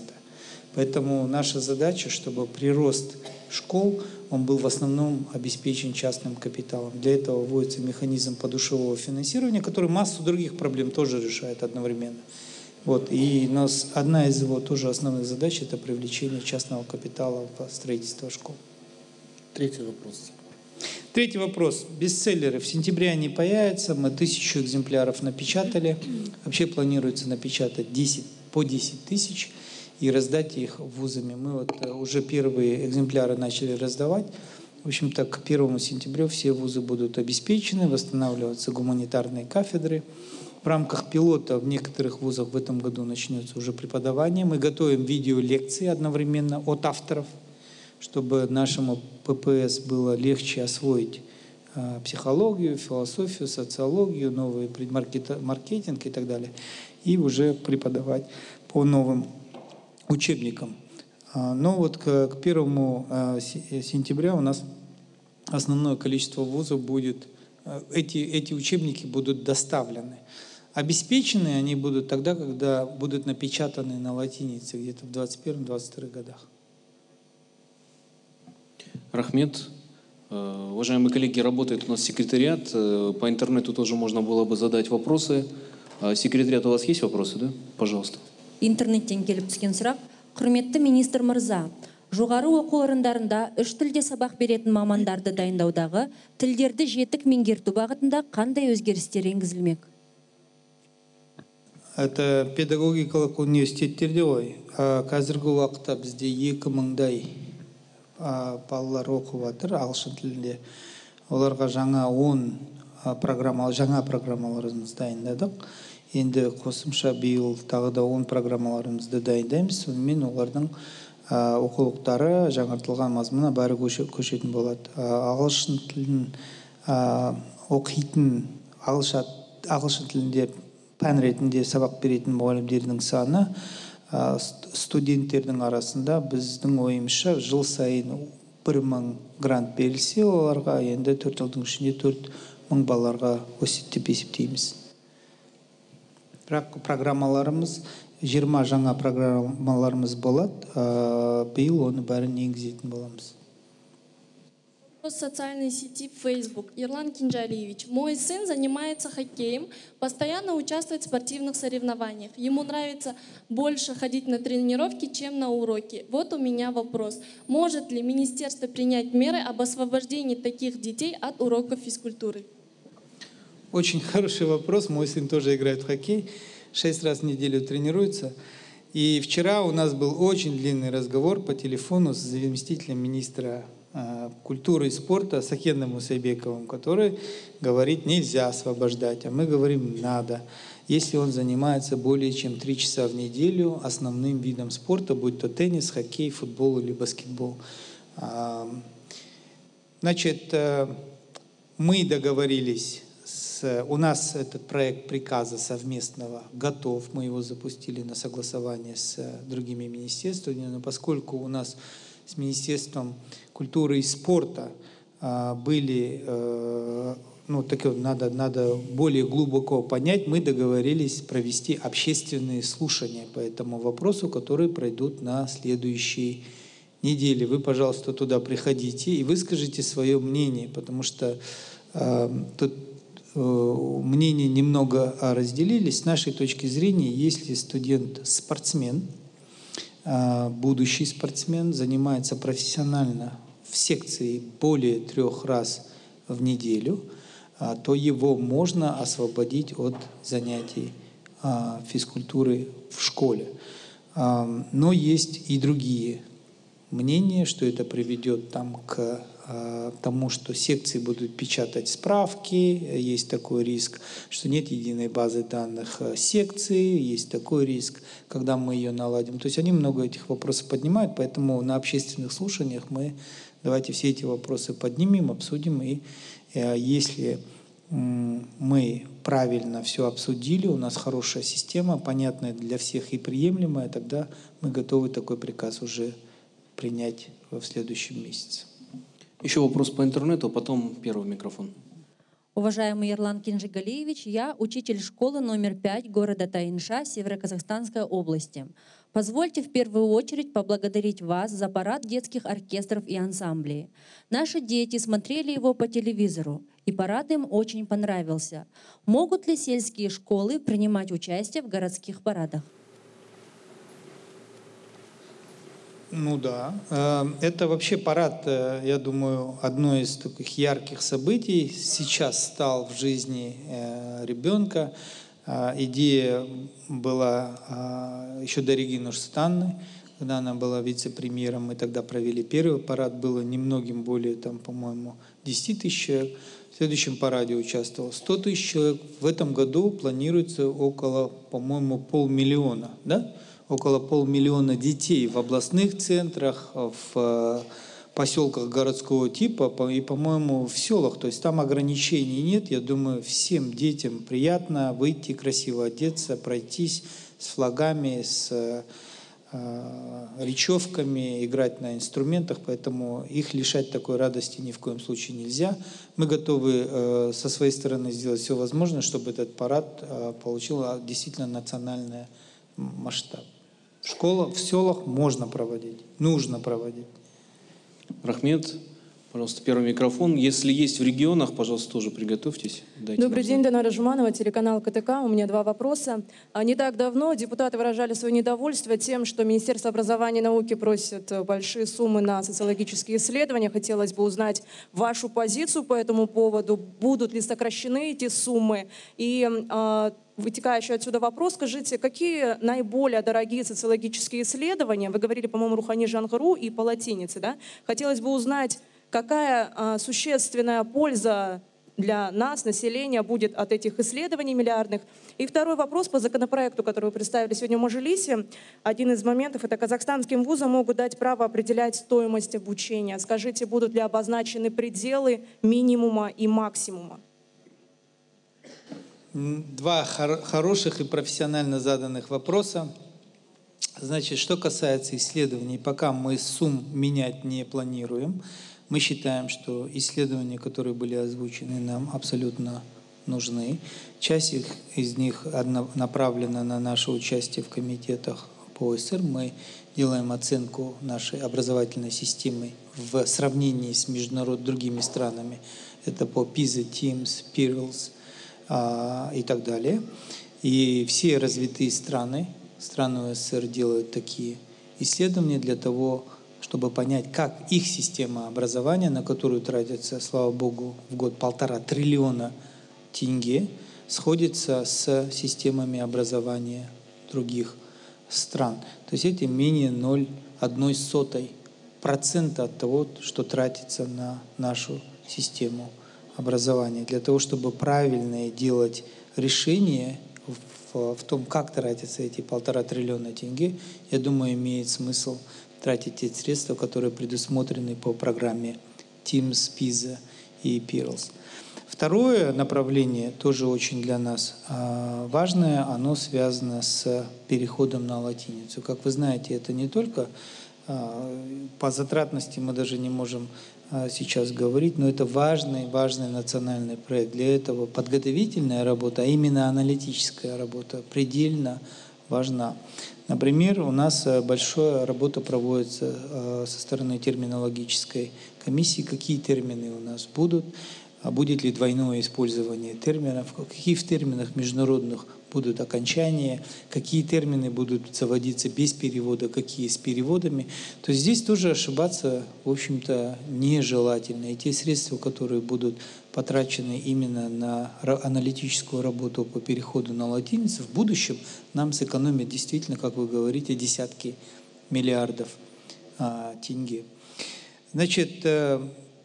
Поэтому наша задача, чтобы прирост школ, он был в основном обеспечен частным капиталом. Для этого вводится механизм подушевого финансирования, который массу других проблем тоже решает одновременно. Вот. И одна из его тоже основных задач – это привлечение частного капитала в строительство школ. Третий вопрос. Третий вопрос. Бестселлеры. В сентябре они появятся. Мы 1000 экземпляров напечатали. Вообще планируется напечатать по 10 тысяч и раздать их вузами. Мы вот уже первые экземпляры начали раздавать. В общем-то, к 1 сентября все вузы будут обеспечены, восстанавливаться гуманитарные кафедры. В рамках пилота в некоторых вузах в этом году начнется уже преподавание. Мы готовим видеолекции одновременно от авторов, чтобы нашему ППС было легче освоить психологию, философию, социологию, новый маркетинг и так далее, и уже преподавать по новым учебникам. Но вот к 1 сентября у нас основное количество вузов будет, эти учебники будут доставлены. Обеспечены они будут тогда, когда будут напечатаны на латинице, где-то в 2021-2022 годах. Рахмет. Уважаемые коллеги, работает у нас секретариат. По интернету тоже можно было бы задать вопросы. Секретариат, у вас есть вопросы, да? Пожалуйста. Интернеттен келіп түскен сұрақ. Құрметті министр мырза, жоғары оқу орындарында 3 тілде сабақ беретін мамандарды дайындаудағы тілдерді жетік меңгерту бағытында қандай өзгерістер енгізілмек? Это педагогикалық университеттерде ғой. Қазіргі уақытта бізде 2000-дай балалар оқып жатыр ағылшын тілінде. Оларға жаңа 10 программаларымызды дайындадық. Енді қосымша биыл тағы да 10 программаларымызды дайындаймыз. Сонымен олардың оқулықтары жаңартылған мазмұнына бәрі көшетін болады. Ағылшын тілін оқитын, ағылшын тілінде пән ретінде сабақ беретін мұғалімдердің саны студенттердің арасында біздің ойымызша жыл сайын 1000 грант берілсе, оларға енді 4 жылдың ішінде 4000 балаларға өседі деп есептейміз. Бірақ программаларымыз 20 жаңа программаларымыз болады. Биыл оны бәрін енгізетін боламыз. В социальной сети Facebook. Ерлан Кинжалиевич, мой сын занимается хоккеем, постоянно участвует в спортивных соревнованиях. Ему нравится больше ходить на тренировки, чем на уроки. Вот у меня вопрос. Может ли министерство принять меры об освобождении таких детей от уроков физкультуры? Очень хороший вопрос. Мой сын тоже играет в хоккей. 6 раз в неделю тренируется. И вчера у нас был очень длинный разговор по телефону с заместителем министра культуры и спорта Сахеном Мусайбековым, который говорит, нельзя освобождать, а мы говорим, надо. Если он занимается более чем 3 часа в неделю основным видом спорта, будь то теннис, хоккей, футбол или баскетбол. Значит, мы договорились, у нас этот проект приказа совместного готов, мы его запустили на согласование с другими министерствами, но поскольку у нас с Министерством культуры и спорта были, надо более глубоко понять, мы договорились провести общественные слушания по этому вопросу, которые пройдут на следующей неделе. Вы, пожалуйста, туда приходите и выскажите свое мнение, потому что тут мнения немного разделились. С нашей точки зрения, если студент-спортсмен, будущий спортсмен, занимается профессионально в секции более 3 раз в неделю, то его можно освободить от занятий физкультуры в школе. Но есть и другие мнения, что это приведет к тому, что секции будут печатать справки, есть такой риск, что нет единой базы данных секции, есть такой риск, когда мы ее наладим. То есть они много этих вопросов поднимают, поэтому на общественных слушаниях мы давайте все эти вопросы поднимем, обсудим, и если мы правильно все обсудили, у нас хорошая система, понятная для всех и приемлемая, тогда мы готовы такой приказ уже принять в следующем месяце. Еще вопрос по интернету, потом первый микрофон. Уважаемый Ерлан Кинжигалиевич, я учитель школы номер 5 города Тайынша Северо-Казахстанской области. Позвольте в первую очередь поблагодарить вас за парад детских оркестров и ансамблей. Наши дети смотрели его по телевизору, и парад им очень понравился. Могут ли сельские школы принимать участие в городских парадах? Ну да, это вообще парад, я думаю, одно из таких ярких событий сейчас стал в жизни ребенка. Идея была еще до Регины Нурсултановны, когда она была вице-премьером, мы тогда провели первый парад, было немногим более, по-моему, 10 тысяч человек. В следующем параде участвовало 100 тысяч человек. В этом году планируется около, по-моему, 500 000, да? Около 500 000 детей в областных центрах, в поселках городского типа и, по-моему, в селах. То есть там ограничений нет. Я думаю, всем детям приятно выйти, красиво одеться, пройтись с флагами, с речевками, играть на инструментах. Поэтому их лишать такой радости ни в коем случае нельзя. Мы готовы со своей стороны сделать все возможное, чтобы этот парад получил действительно национальный масштаб. Школа в селах можно проводить, нужно проводить. Рахмет, пожалуйста, первый микрофон. Если есть в регионах, пожалуйста, тоже приготовьтесь. Добрый день, Данара Жуманова, телеканал КТК. У меня 2 вопроса. Не так давно депутаты выражали свое недовольство тем, что Министерство образования и науки просит большие суммы на социологические исследования. Хотелось бы узнать вашу позицию по этому поводу. Будут ли сокращены эти суммы? И вытекающий отсюда вопрос, скажите, какие наиболее дорогие социологические исследования, вы говорили, по-моему, Рухани Жангару и по латинице, да? Хотелось бы узнать, какая существенная польза для нас, населения, будет от этих исследований миллиардных? И второй вопрос по законопроекту, который вы представили сегодня в Мажилисе. Один из моментов — это казахстанским вузам могут дать право определять стоимость обучения. Скажите, будут ли обозначены пределы минимума и максимума? Два хороших и профессионально заданных вопроса. Значит, что касается исследований, пока мы сумм менять не планируем. Мы считаем, что исследования, которые были озвучены, нам абсолютно нужны. Часть из них направлена на наше участие в комитетах по ОСР. Мы делаем оценку нашей образовательной системы в сравнении с другими странами. Это по PISA, TIMSS, PIRLS и так далее. И все развитые страны ОСР делают такие исследования для того, чтобы понять, как их система образования, на которую тратится, слава богу, в год 1,5 триллиона тенге, сходится с системами образования других стран. То есть это менее 0,01% от того, что тратится на нашу систему образования. Для того, чтобы правильно делать решения в том, как тратятся эти 1,5 триллиона тенге, я думаю, имеет смысл тратить те средства, которые предусмотрены по программе TIMSS, PISA и PIRLS. Второе направление, тоже очень для нас важное, оно связано с переходом на латиницу. Как вы знаете, это не только по затратности мы даже не можем сейчас говорить, но это важный национальный проект. Для этого подготовительная работа, а именно аналитическая работа, предельно важна. Например, у нас большая работа проводится со стороны терминологической комиссии, какие термины у нас будут, будет ли двойное использование терминов, какие в терминах международных будут окончания, какие термины будут заводиться без перевода, какие с переводами. То есть здесь тоже ошибаться, в общем-то, нежелательно. И те средства, которые будут потрачены именно на аналитическую работу по переходу на латиницу, в будущем нам сэкономят действительно, как вы говорите, десятки миллиардов тенге. Значит,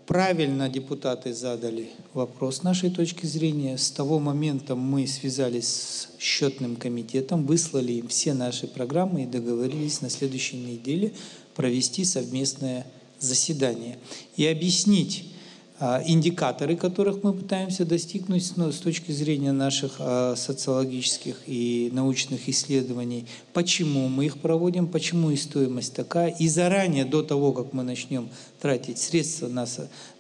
правильно депутаты задали вопрос с нашей точки зрения. С того момента мы связались с счетным комитетом, выслали им все наши программы и договорились на следующей неделе провести совместное заседание и объяснить индикаторы, которых мы пытаемся достигнуть с точки зрения наших социологических и научных исследований, почему мы их проводим, почему их стоимость такая. И заранее, до того, как мы начнем тратить средства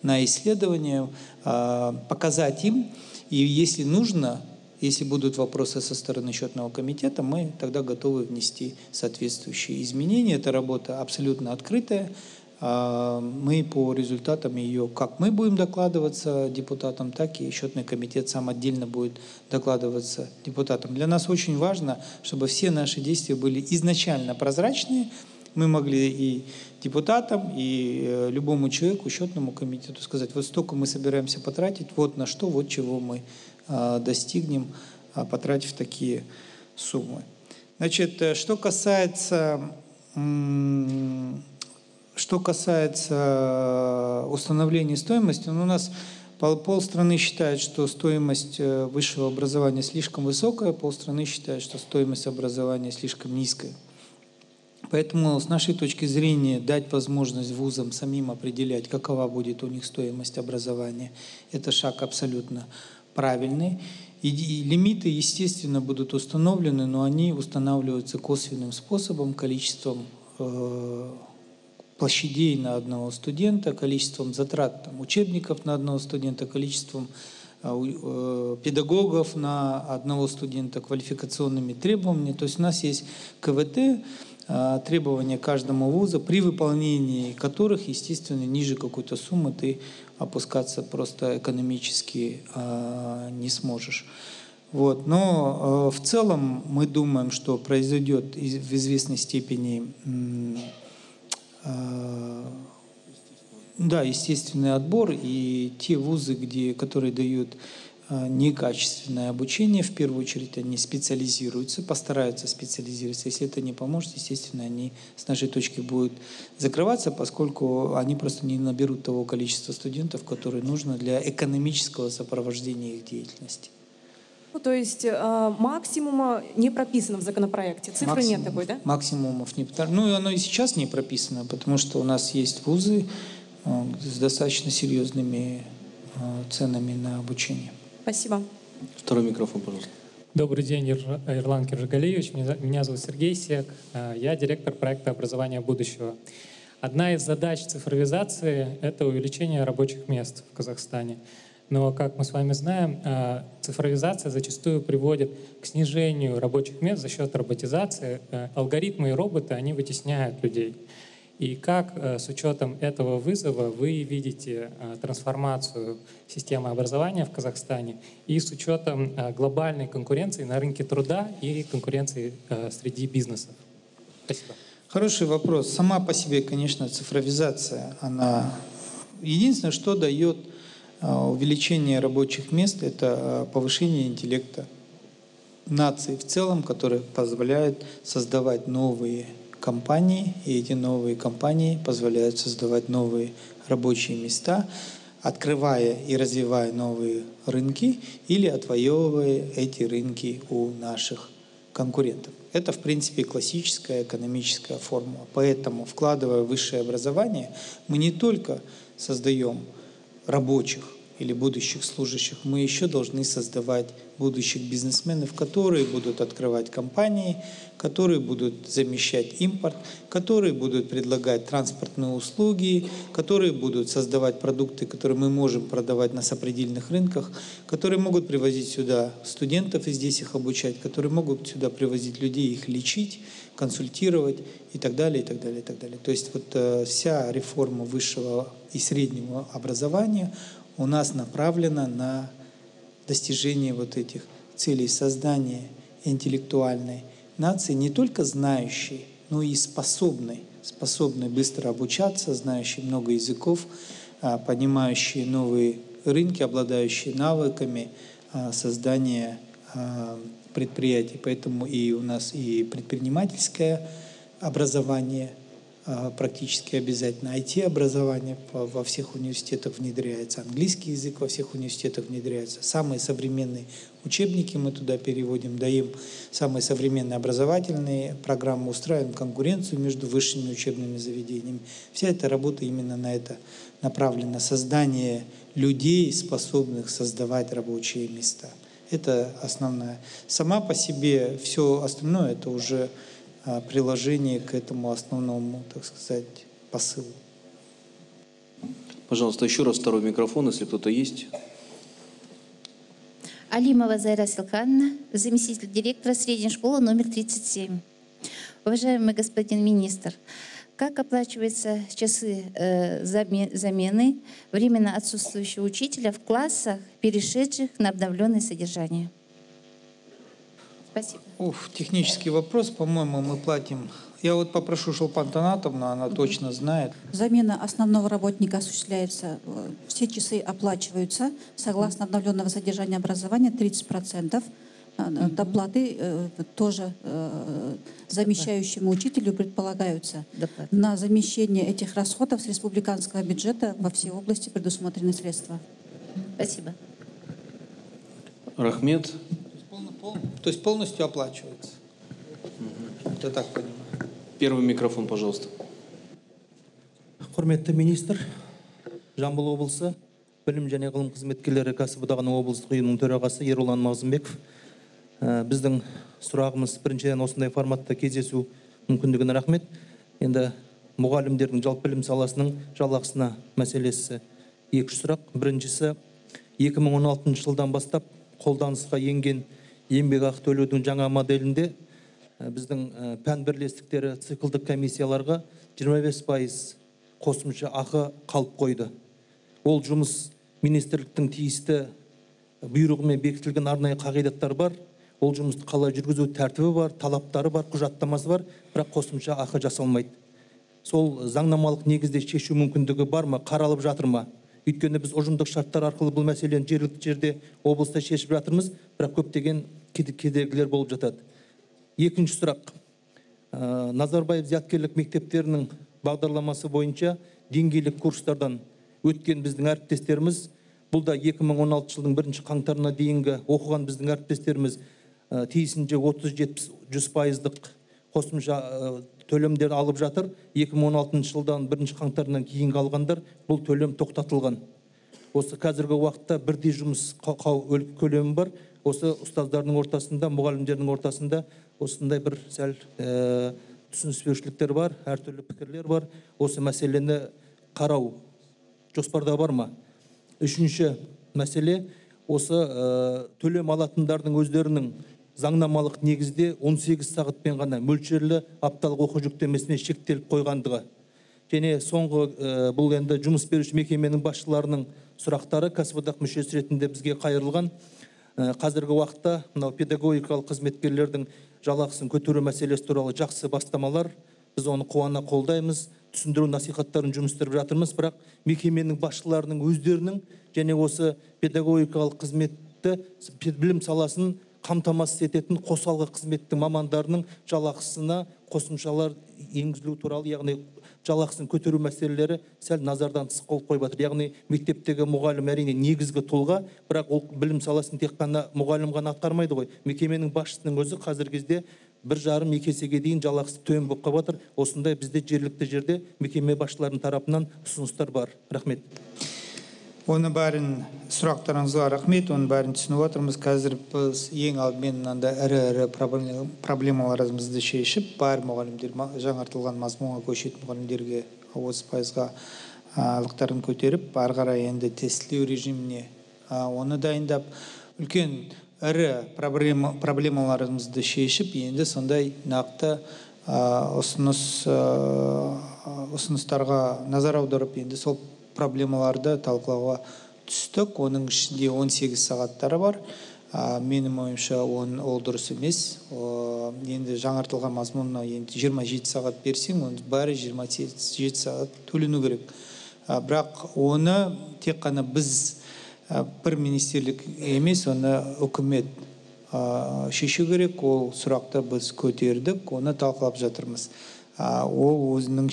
на исследования, показать им, и если нужно, если будут вопросы со стороны счетного комитета, мы тогда готовы внести соответствующие изменения. Эта работа абсолютно открытая. Мы по результатам ее, как мы будем докладываться депутатам, так и счетный комитет сам отдельно будет докладываться депутатам. Для нас очень важно, чтобы все наши действия были изначально прозрачные. Мы могли и депутатам, и любому человеку, счетному комитету сказать, вот столько мы собираемся потратить, вот на что, вот чего мы достигнем, потратив такие суммы. Значит, что касается установления стоимости, у нас полстраны считает, что стоимость высшего образования слишком высокая, полстраны считает, что стоимость образования слишком низкая. Поэтому с нашей точки зрения дать возможность вузам самим определять, какова будет у них стоимость образования, это шаг абсолютно правильный. И лимиты, естественно, будут установлены, но они устанавливаются косвенным способом, количеством площадей на одного студента, количеством затрат учебников на одного студента, количеством педагогов на одного студента, квалификационными требованиями. То есть у нас есть КВТ, требования каждому вузу, при выполнении которых, естественно, ниже какой-то суммы ты опускаться просто экономически не сможешь. Вот. Но в целом мы думаем, что произойдет в известной степени естественный отбор, и те вузы, которые дают некачественное обучение. В первую очередь они специализируются, постараются специализироваться. Если это не поможет, естественно, они с нашей точки будут закрываться, поскольку они просто не наберут того количества студентов, которое нужно для экономического сопровождения их деятельности. Ну, то есть максимума не прописано в законопроекте, цифры нет такой, да? Максимумов не. Ну, и оно и сейчас не прописано, потому что у нас есть вузы с достаточно серьезными ценами на обучение. Спасибо. Второй микрофон, пожалуйста. Добрый день, Ерлан Кенжегалиевич. Меня зовут Сергей Сек. Я директор проекта «Образование будущего». Одна из задач цифровизации — это увеличение рабочих мест в Казахстане. Но, как мы с вами знаем, цифровизация зачастую приводит к снижению рабочих мест за счет роботизации. Алгоритмы и роботы, они вытесняют людей. И как с учетом этого вызова вы видите трансформацию системы образования в Казахстане и с учетом глобальной конкуренции на рынке труда и конкуренции среди бизнесов? Спасибо. Хороший вопрос. Сама по себе, конечно, цифровизация, она единственное, что дает увеличение рабочих мест, это повышение интеллекта нации в целом, которые позволяют создавать новые компании, и эти новые компании позволяют создавать новые рабочие места, открывая и развивая новые рынки или отвоевывая эти рынки у наших конкурентов. Это, в принципе, классическая экономическая формула. Поэтому, вкладывая в высшее образование, мы не только создаем рабочих или будущих служащих, мы еще должны создавать будущих бизнесменов, которые будут открывать компании, которые будут замещать импорт, которые будут предлагать транспортные услуги, которые будут создавать продукты, которые мы можем продавать на сопредельных рынках, которые могут привозить сюда студентов и здесь их обучать, которые могут сюда привозить людей, их лечить, консультировать и так далее, и так далее, и так далее. То есть вот вся реформа высшего и среднего образования у нас направлена на достижение вот этих целей создания интеллектуальной нации, не только знающей, но и способной быстро обучаться, знающей много языков, понимающей новые рынки, обладающей навыками создания предприятий. Поэтому и у нас и предпринимательское образование практически обязательно, IT-образование во всех университетах внедряется, английский язык во всех университетах внедряется, самые современные учебники мы туда переводим, даем самые современные образовательные программы, устраиваем конкуренцию между высшими учебными заведениями. Вся эта работа именно на это направлена, создание людей, способных создавать рабочие места. Это основное. Сама по себе все остальное — это уже приложение к этому основному, так сказать, посылу. Пожалуйста, еще раз второй микрофон, если кто-то есть. Алимова Зайра Силхановна, заместитель директора средней школы номер 37. Уважаемый господин министр, как оплачиваются часы замены временно отсутствующего учителя в классах, перешедших на обновленное содержание? Спасибо. Технический вопрос, по-моему, мы платим. Я вот попрошу Шолпан Танатовну, она точно знает. Замена основного работника осуществляется, все часы оплачиваются согласно обновленного содержания образования 30%. Доплаты тоже замещающему учителю предполагаются. На замещение этих расходов с республиканского бюджета во все области предусмотрены средства. Спасибо. Рахмет. То есть полностью оплачивается. Я так понимаю. Первый микрофон, пожалуйста. Құрметті министр, Жамбыл облысы білім және ғылым қызметкерлері кәсіподағының облыстық ұйымының төрағасы Ерұлан Мағзымбеков. Біздің сұрағымыз біріншіден осындай форматта кездесу мүмкіндігіне рахмет. Енді мұғалімдердің жалпы білім саласының жалақысына мәселесі екі сұрақ. Біріншісі 2016 жылдан бастап қолданысқа енген еңбекақы төлеудің жаңа моделінде біздің пән бірлестіктері циклдік комиссияларға 25% қосымша ақы қалып қойды. Ол жұмыс министрліктің тиісті бұйрығымен бекітілген арнайы қағидаттар бар. Ол жұмысты қалай жүргізу тәртібі бар, талаптары бар, құжаттамасы бар, бірақ қосымша ақы жасалмайды. Сол заңнамалық негізде шешу мүмкіндігі бар ма, қаралып жатыр ма? Өйткені біз ұжымдық шарттар арқылы бұл мәселені жергілікті жерде облыста шешіп жатырмыз, бірақ көптеген кедергілер болып жатады. Екінші сұрақ. Назарбаев зияткерлік мектептерінің бағдарламасы бойынша деңгейлік курстардан өткен біздің әріптестеріміз, бұл да 2016 жылдың 1 қаңтарына дейінгі оқыған біздің әріптестеріміз тиісінше 30-70-100% қосымша төлемдер алып жатыр. 2016 жылдан 1 қаңтарынан кейінгі алғандар бұл төлем тоқтатылған. Осы қазіргі уақытта бірдей жұмыс көлемі бар. Осы ұстаздардың ортасында, мұғалімдердің ортасында осындай бір сәл түсініспеушіліктер бар, әртүрлі пікірлер бар. Осы мәселені қарау жоспарда бар ма? Үшінші мәселе, осы төлем алатындардың өздерінің заңнамалық негізде 18 сағатпен ғана мөлшерлі апталық оқу жүктемесіне шектеліп қойғандығы. Және соңғы бұл енді жұмыс беруші мекеменің басшыларының сұрақтары кәсіподақ мүшесі ретінде бізге қайырылған. Қазіргі уақытта мынау педагогикалық қызметкерлердің жалақысын көтеру мәселесі туралы жақсы бастамалар. Біз оны қуана қолдаймыз. Түсіндіру насихаттарын жұмыс істеп жатырмыз, бірақ мекеменің басшыларының өздерінің және осы педагогикалық қызметті білім саласын қамтамасыз ететін қосалқы қызметтің мамандарының жалақысына қосымшалар енгізілу туралы, яғни жалақысын көтеру мәселелері сәл назардан тыс қалып қойып жатыр. Яғни мектептегі мұғалім әрине негізгі тұлға, бірақ ол білім саласын тек қана мұғалім ғана атқармайды ғой. Мекеменің басшысының өзі қазіргі кезде 1,5-2 есеге дейін жалақысы төмен болып қалып жатыр. Осындай бізде жергілікті жерде мекеме басшыларының тарапынан ұсыныстар бар. Рахмет. Оны бәрін сұрақтарыңызға рахмет, оны бәрін түсініп отырмыз. Қазір біз ең алдымен мынандай ірі проблемаларымызды шешіп, бар мұғалімдер жаңартылған мазмұнға көшетін мұғалімдерге 30%-ға айлықтарын көтеріп, ары қарай енді тестілеу режиміне оны дайындап, үлкен ірі проблемаларымызды шешіп, енді сондай нақты ұсыныстарға назар аударып, енді сол проблемаларды талқылауға түстік. Оның ішінде 18 сағаттары бар. Менің ойымша ол дұрыс емес. Енді жаңартылған мазмұнына 27 сағат берсең, оның бәрі 27 сағат төлену керек. Бірақ оны тек қана біз бір министрлік емес, оны үкімет шешу керек. Ол сұрақты біз көтердік, оны талқылап жатырмыз. Ол өзінің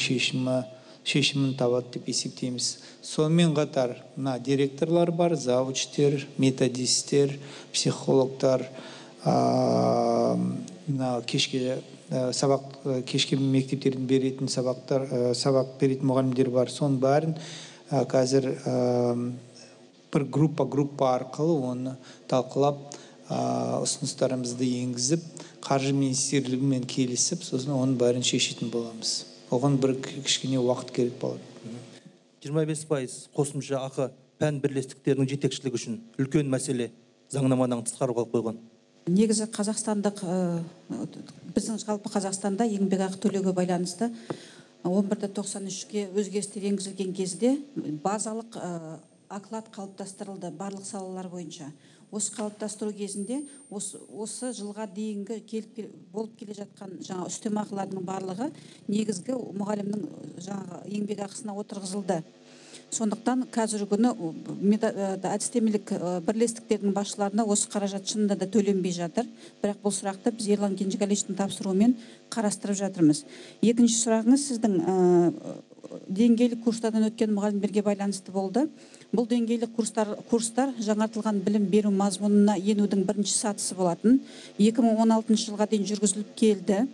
шешімін табады деп есептейміз. Сонымен қатар директорлар бар, завучтер, методистер, психологтар, кешке мектептердің беретін сабақ беретін мұғалімдер бар. Соның бәрін қазір бір группа арқылы оны талқылап, ұсыныстарымызды енгізіп, қаржы министрлігімен келісіп, сосын оның бәрін шешетін боламыз. Оған бір кішкене уақыт керек болады. 25% қосымша ақы пән бірлестіктерінің жетекшілігі үшін үлкен мәселе заңнамадан тысқары қалып қойған. Негізі қазақстандық, біздің жалпы Қазақстанда еңбекақы төлеуге байланысты 11.93-ге өзгерістер енгізілген кезде базалық оклад қалыптастырылды барлық салалар бойынша. Осы қалыптастыру кезінде осы жылға дейінгі болып келе жатқан үстемақылардың барлығы негізгі мұғалімнің еңбекақысына отырғызылды. Сондықтан қазіргі күні әдістемелік бірлестіктердің басшыларына осы қаражат шынында да төленбей жатыр. Бірақ бұл сұрақты біз Ерлан Кенжегалиевичтің тапсыруымен қарастырып жатырмыз. Екінші сұрағыңыз сіздің деңгейлік курстардан өткен мұғалімдерге байланысты болды. Бұл деңгейлік курстар жаңартылған білім беру мазмұнына енудің бірінші сатысы болатын. 2016 жылға дейін жүргізіліп келді.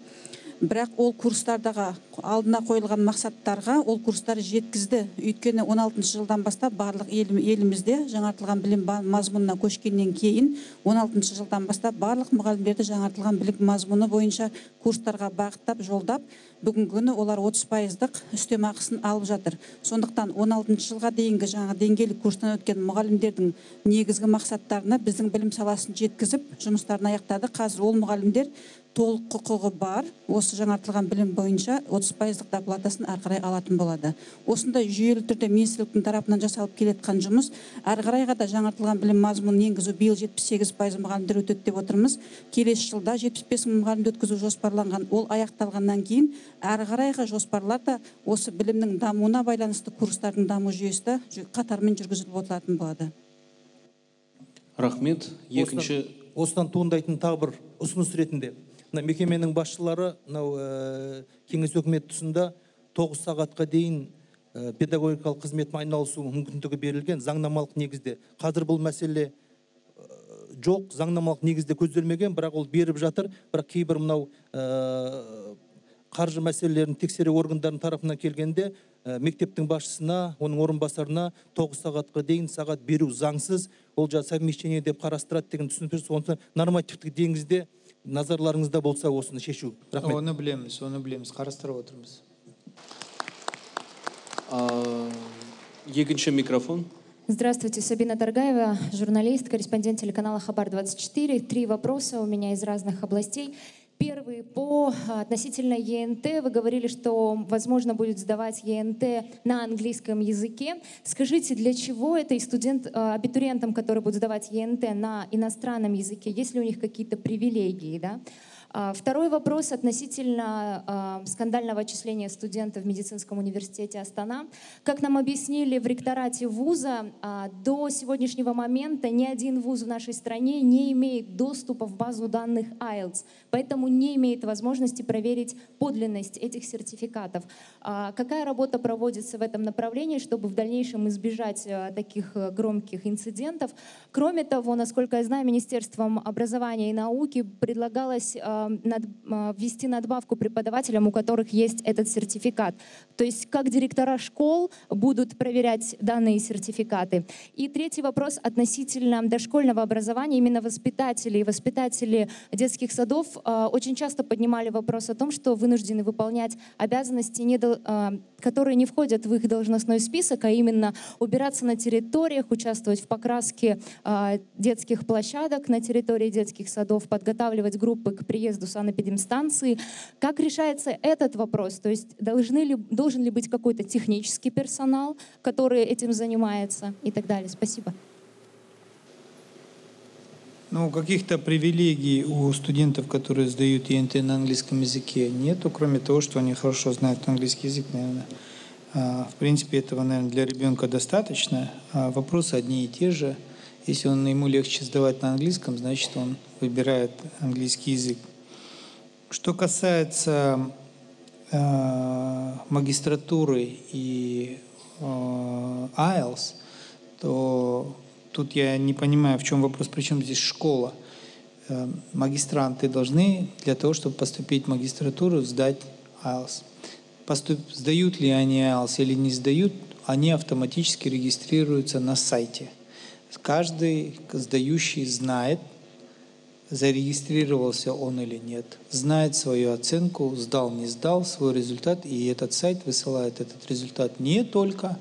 Бірақ ол курстардағы алдына қойылған мақсаттарға ол курстар жеткізді. Өйткені 16 жылдан бастап барлық елімізде жаңартылған білім мазмұнына көшкеннен кейін 16 жылдан бастап барлық мұғалімдерді жаңартылған білім мазмұны бойынша курстарға бағыттап, жолдап, бүгінгі күні олар 30%-ық үстемақысын алып жатыр. Сондықтан 16 жылға дейінгі деңгейлік курстан өткен мұғалімдердің негізгі мақсаттарына біздің білім саласын жеткізіп, жұмыстарын аяқтады. Қазір ол мұғалімдер толық құқығы бар, осы жаңартылған білім бойынша 30% доплатасын ары қарай алатын болады. Осындай жүйелі түрде министрліктің тарапынан жасалып келетқан жұмыс, ары қарайға да жаңартылған білім мазмұнын енгізу биыл 78% мұғалімдер өтеді деп отырмыз. Келесі жылда 75 мың мұғалімді өткізу жоспарланған. Ол аяқталғаннан кейін ары қарайға жоспарлар да осы білімнің дамуына байланысты курстардың даму жүйесі қатармен жүргізіліп отыратын болады. Рахмет. Екінші осыдан туындайтын тағы бір ұсыныс ретінде мекеменің басшылары кеңес өкімет тұсында 9 сағатқа дейін педагогикалық қызметпен айналысу мүмкіндігі берілген заңнамалық негізде. Қазір бұл мәселе жоқ, заңнамалық негізде көзделмеген, бірақ ол беріп жатыр. Бірақ кейбір мынау қаржы мәселелерін тексеру органдарының тарапынан келгенде мектептің басшысына, оның орынбасарына 9 сағатқа дейін сағат беру заңсыз, ол совмещение деп қарастырады деген түсінікпіз. Оны нормативтік деңгейде назарларыңызда болса осыны шешу. Рахмет. Оны білеміз, қарастырып отырмыз. Екінші микрофон. Здравствуйте, Сабина Таргаева, журналист, корреспондент телеканала Хабар-24. 3 вопроса у меня из разных областей. Первый относительно ЕНТ. Вы говорили, что возможно будет сдавать ЕНТ на английском языке. Скажите, для чего это и абитуриентам, которые будут сдавать ЕНТ на иностранном языке, есть ли у них какие-то привилегии, да? Второй вопрос относительно скандального отчисления студентов в медицинском университете Астана. Как нам объяснили в ректорате вуза, до сегодняшнего момента ни один вуз в нашей стране не имеет доступа в базу данных IELTS, поэтому не имеет возможности проверить подлинность этих сертификатов. Какая работа проводится в этом направлении, чтобы в дальнейшем избежать таких громких инцидентов? Кроме того, насколько я знаю, Министерством образования и науки предлагалось ввести надбавку преподавателям, у которых есть этот сертификат. То есть как директора школ будут проверять данные сертификаты. И третий вопрос относительно дошкольного образования. Именно воспитатели детских садов очень часто поднимали вопрос о том, что вынуждены выполнять обязанности, которые не входят в их должностной список, а именно убираться на территориях, участвовать в покраске детских площадок на территории детских садов, подготавливать группы к приезду санэпидемстанции. Как решается этот вопрос? То есть должен ли быть какой-то технический персонал, который этим занимается и так далее? Спасибо. Каких-то привилегий у студентов, которые сдают ЕНТ на английском языке, нету, кроме того, что они хорошо знают английский язык, наверное. В принципе, этого, наверное, для ребенка достаточно. Вопросы одни и те же. Если ему легче сдавать на английском, значит, он выбирает английский язык. Что касается магистратуры и IELTS, то тут я не понимаю, в чем вопрос, причем здесь школа. Магистранты должны для того, чтобы поступить в магистратуру, сдать IELTS. Сдают ли они IELTS или не сдают, они автоматически регистрируются на сайте. Каждый сдающий знает, зарегистрировался он или нет, знает свою оценку, сдал, не сдал, свой результат, и этот сайт высылает этот результат не только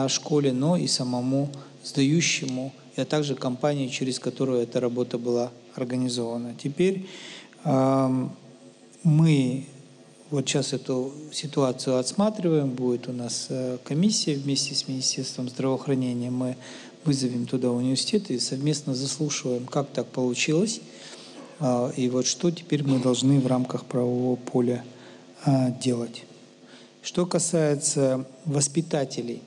школе, но и самому сдающему, а также компании, через которую эта работа была организована. Теперь мы вот сейчас эту ситуацию отсматриваем, будет у нас комиссия вместе с Министерством здравоохранения, мы вызовем туда университет и совместно заслушиваем, как так получилось, и вот что теперь мы должны в рамках правового поля делать. Что касается воспитателей,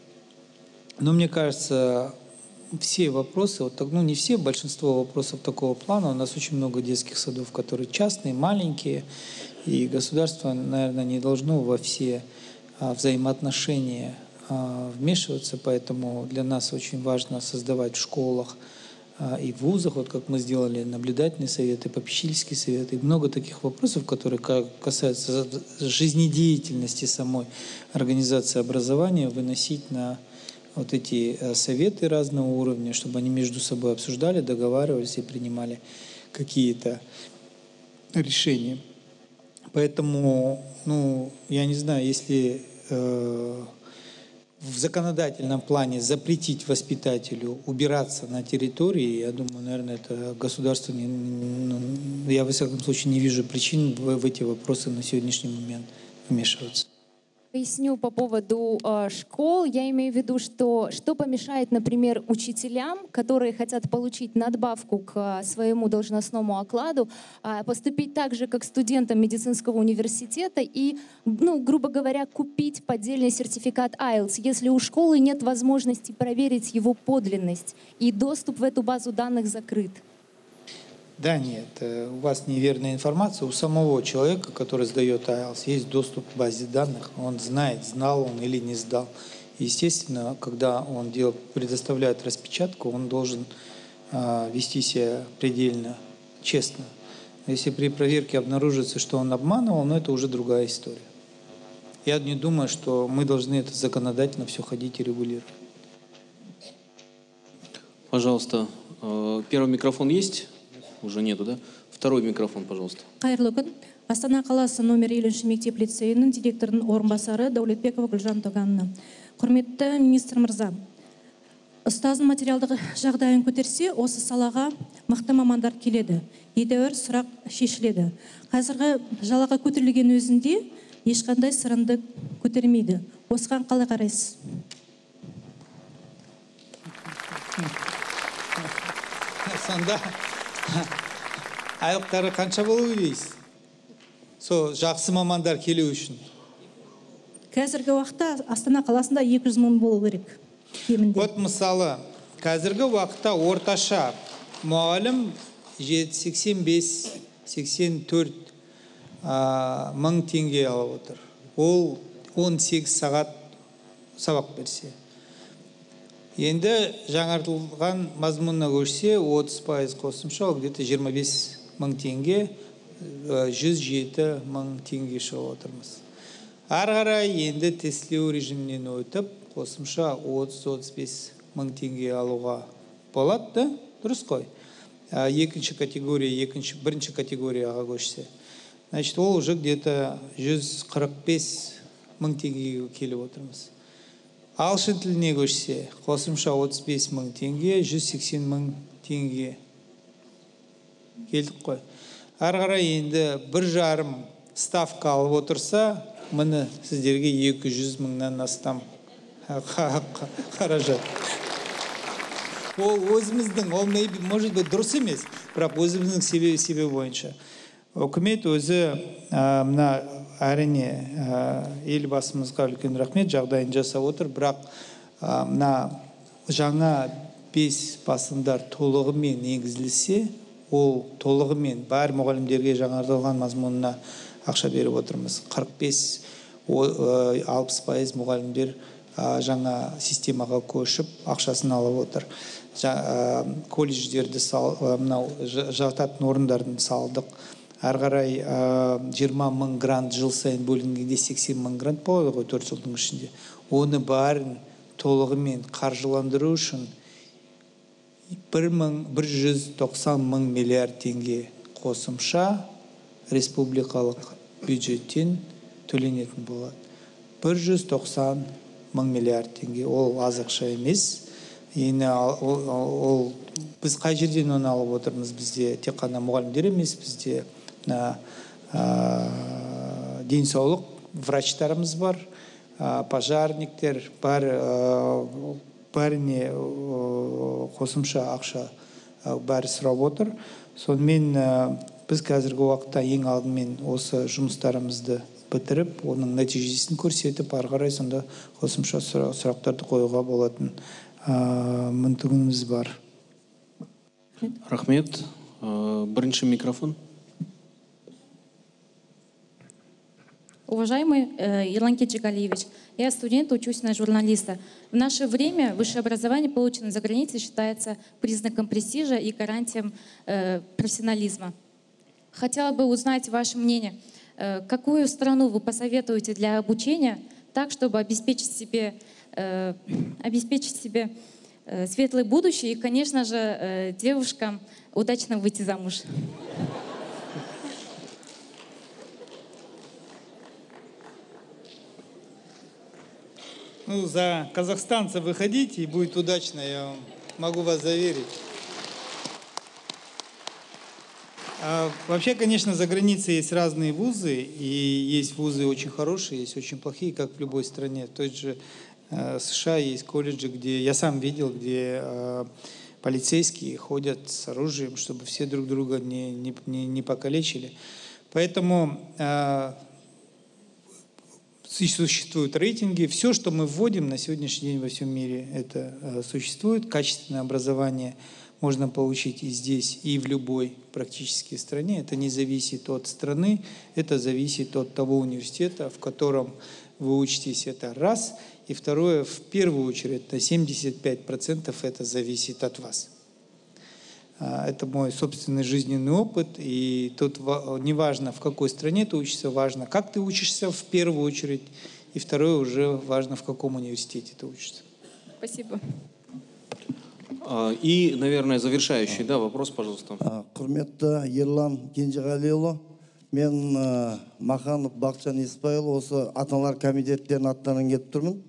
мне кажется, все вопросы, не все, большинство вопросов такого плана, у нас очень много детских садов, которые частные, маленькие, и государство, наверное, не должно во все взаимоотношения вмешиваться, поэтому для нас очень важно создавать в школах и в вузах, вот как мы сделали наблюдательный совет и попечительский совет, и много таких вопросов, которые касаются жизнедеятельности самой организации образования, выносить на вот эти советы разного уровня, чтобы они между собой обсуждали, договаривались и принимали какие-то решения. Поэтому, я не знаю, если в законодательном плане запретить воспитателю убираться на территории, я думаю, наверное, это государство, я, во всяком случае, не вижу причин в эти вопросы на сегодняшний момент вмешиваться. Поясню по поводу школ. Я имею в виду, что помешает, например, учителям, которые хотят получить надбавку к своему должностному окладу, поступить так же, как студентам медицинского университета и, грубо говоря, купить поддельный сертификат IELTS, если у школы нет возможности проверить его подлинность и доступ в эту базу данных закрыт. Да, нет, у вас неверная информация. У самого человека, который сдает IELTS, есть доступ к базе данных. Он знает, знал он или не сдал. Естественно, когда он предоставляет распечатку, он должен вести себя предельно честно. Если при проверке обнаружится, что он обманывал, это уже другая история. Я не думаю, что мы должны это законодательно все ходить и регулировать. Пожалуйста, первый микрофон есть? Уже нету, да? Второй микрофон, пожалуйста. Қайырлы күн. Астана қаласы номер 50 мектеп лицейінің директорының орынбасары Дәулетбекова Гүлжан Тоғанына. Құрметті министр мырза, ұстаздың материалдық жағдайын көтерсе, осы салаға мықты мамандар келеді. Едәуір сұрақ шешіледі. Қазіргі жалақы көтерілген өзінде ешқандай сырынды көтермейді. Осыған қалай қарайсыз? Сонда айлықтары қанша болу дейсіз? Сол жақсы мамандар келу үшін. Қазіргі уақытта Астана қаласында 200 мың болу керек. Вот мысалы, қазіргі уақытта орташа мұғалім 85-84 мың теңге алып отыр. Ол 18 сағат сабақ берсе. Енді жаңартылған мазмұнына көшсе 30% қосымша, где-то 25 мың теңге, 107 мың теңге шығып отырмыз. Ары қарай енді тестілеу режимінен өтіп, қосымша 30-35 мың теңге алуға болады, да? Дұрыс қой. Екінші категория, бірінші категорияға көшсе. Значит, ол уже где-то 145 мың теңгеге келіп отырмыз. Ағылшын тіліне көшсе, қосымша 35 мың теңге, 180 мың теңге келдік қой. Ары қарай енді 1,5 ставка алып отырса, міне сіздерге 200 мыңнан астам қаражат. Ол өзіміздің, ол может быть дұрыс емес, бірақ өзіміздің себебі бойынша. Үкімет өзі әрине елбасымызға үлкен рахмет, жағдайын жасап отыр, бірақ жаңа 5 басымдар толығымен енгізілсе, ол толығымен бар мұғалімдерге жаңартылған мазмұнына ақша беріп отырмыз. 45-60% мұғалімдер жаңа системаға көшіп ақшасын алып отыр. Колледждерді жататын орындарын салдық. Ары қарай 20 мың грант жыл сайын бөлінгенде 80 мың грант болады ғой 4 жылдың ішінде. Оны барын толығымен қаржыландыру үшін 190 мың миллиард теңге қосымша республикалық бюджеттен төленетін болады. 190 мың миллиард теңге. Ол аз ақша емес. Біз қай жерден оны алып отырмыз? Бізде тек қана мұғалімдер емес, бізде денсаулық врачтарымыз бар, пожарниктер бар, бәріне қосымша ақша бәрі сұрап отыр. Сонымен біз қазіргі уақытта ең алдымен осы жұмыстарымызды бітіріп, оның нәтижесін көрсетіп, ары қарай сонда қосымша сұрақтарды қоюға болатын мүмкіндігіміз бар. Рахмет. Бірінші микрофон. Уважаемый Ерлан Кенжегалиевич, я студент, учусь на журналиста. В наше время высшее образование, полученное за границей, считается признаком престижа и гарантием профессионализма. Хотела бы узнать ваше мнение. Какую страну вы посоветуете для обучения так, чтобы обеспечить себе светлое будущее и, конечно же, девушкам удачно выйти замуж? Ну, за казахстанца выходите, и будет удачно, я могу вас заверить. Вообще, конечно, за границей есть разные вузы, и есть вузы очень хорошие, есть очень плохие, как в любой стране. В той же США есть колледжи, где я сам видел, где полицейские ходят с оружием, чтобы все друг друга не покалечили. Поэтому существуют рейтинги. Все, что мы вводим на сегодняшний день во всем мире, это существует. Качественное образование можно получить и здесь, и в любой практически стране. Это не зависит от страны, это зависит от того университета, в котором вы учитесь, это раз. И второе, в первую очередь, на 75% это зависит от вас. Это мой собственный жизненный опыт, и тут неважно, в какой стране ты учишься, важно, как ты учишься в первую очередь, и второе, уже важно, в каком университете ты учишься. Спасибо. И, наверное, завершающий вопрос, пожалуйста. Құрметті Ерлан Кенжеғалиұлы, мен Маханов Бақытжан Еспайұлы, осы ата-аналар комитеттерінің аттарынан келіп тұрмын.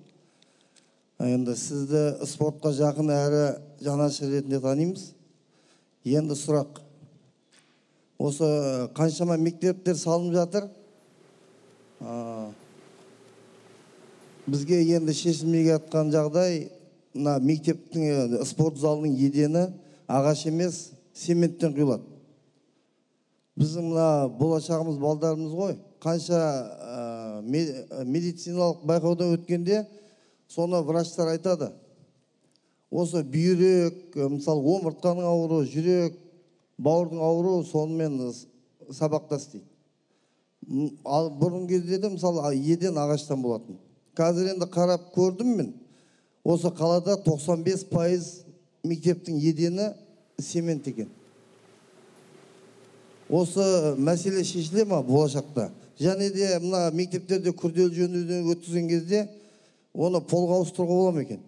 Енді сізді спортқа жақын әрі жанашыр ретінде танимыз. Енді сұрақ. Осы қаншама мектептер салынып жатыр. Бізге енді шешілмей жатқан жағдай, мына мектептің спорт залының едені ағаш емес, цементтен құйылады. Біздің мына болашағымыз балдарымыз ғой. Қанша медициналық байқаудан өткенде соны врачтар айтады. Осы бүйрек, мысалы омыртқаның ауруы, жүрек, бауырдың ауруы сонымен сабақтас дейді. Ал бұрын кезде де мысалы еден ағаштан болатын. Қазір енді қарап көрдім мен. Осы қалада 95% мектептің едені цемент екен. Осы мәселе шешіле ма болашақта? Және де мына мектептерде күрделі жөндеуден өткізген кезде оны полға ауыстыруға бола ма екен?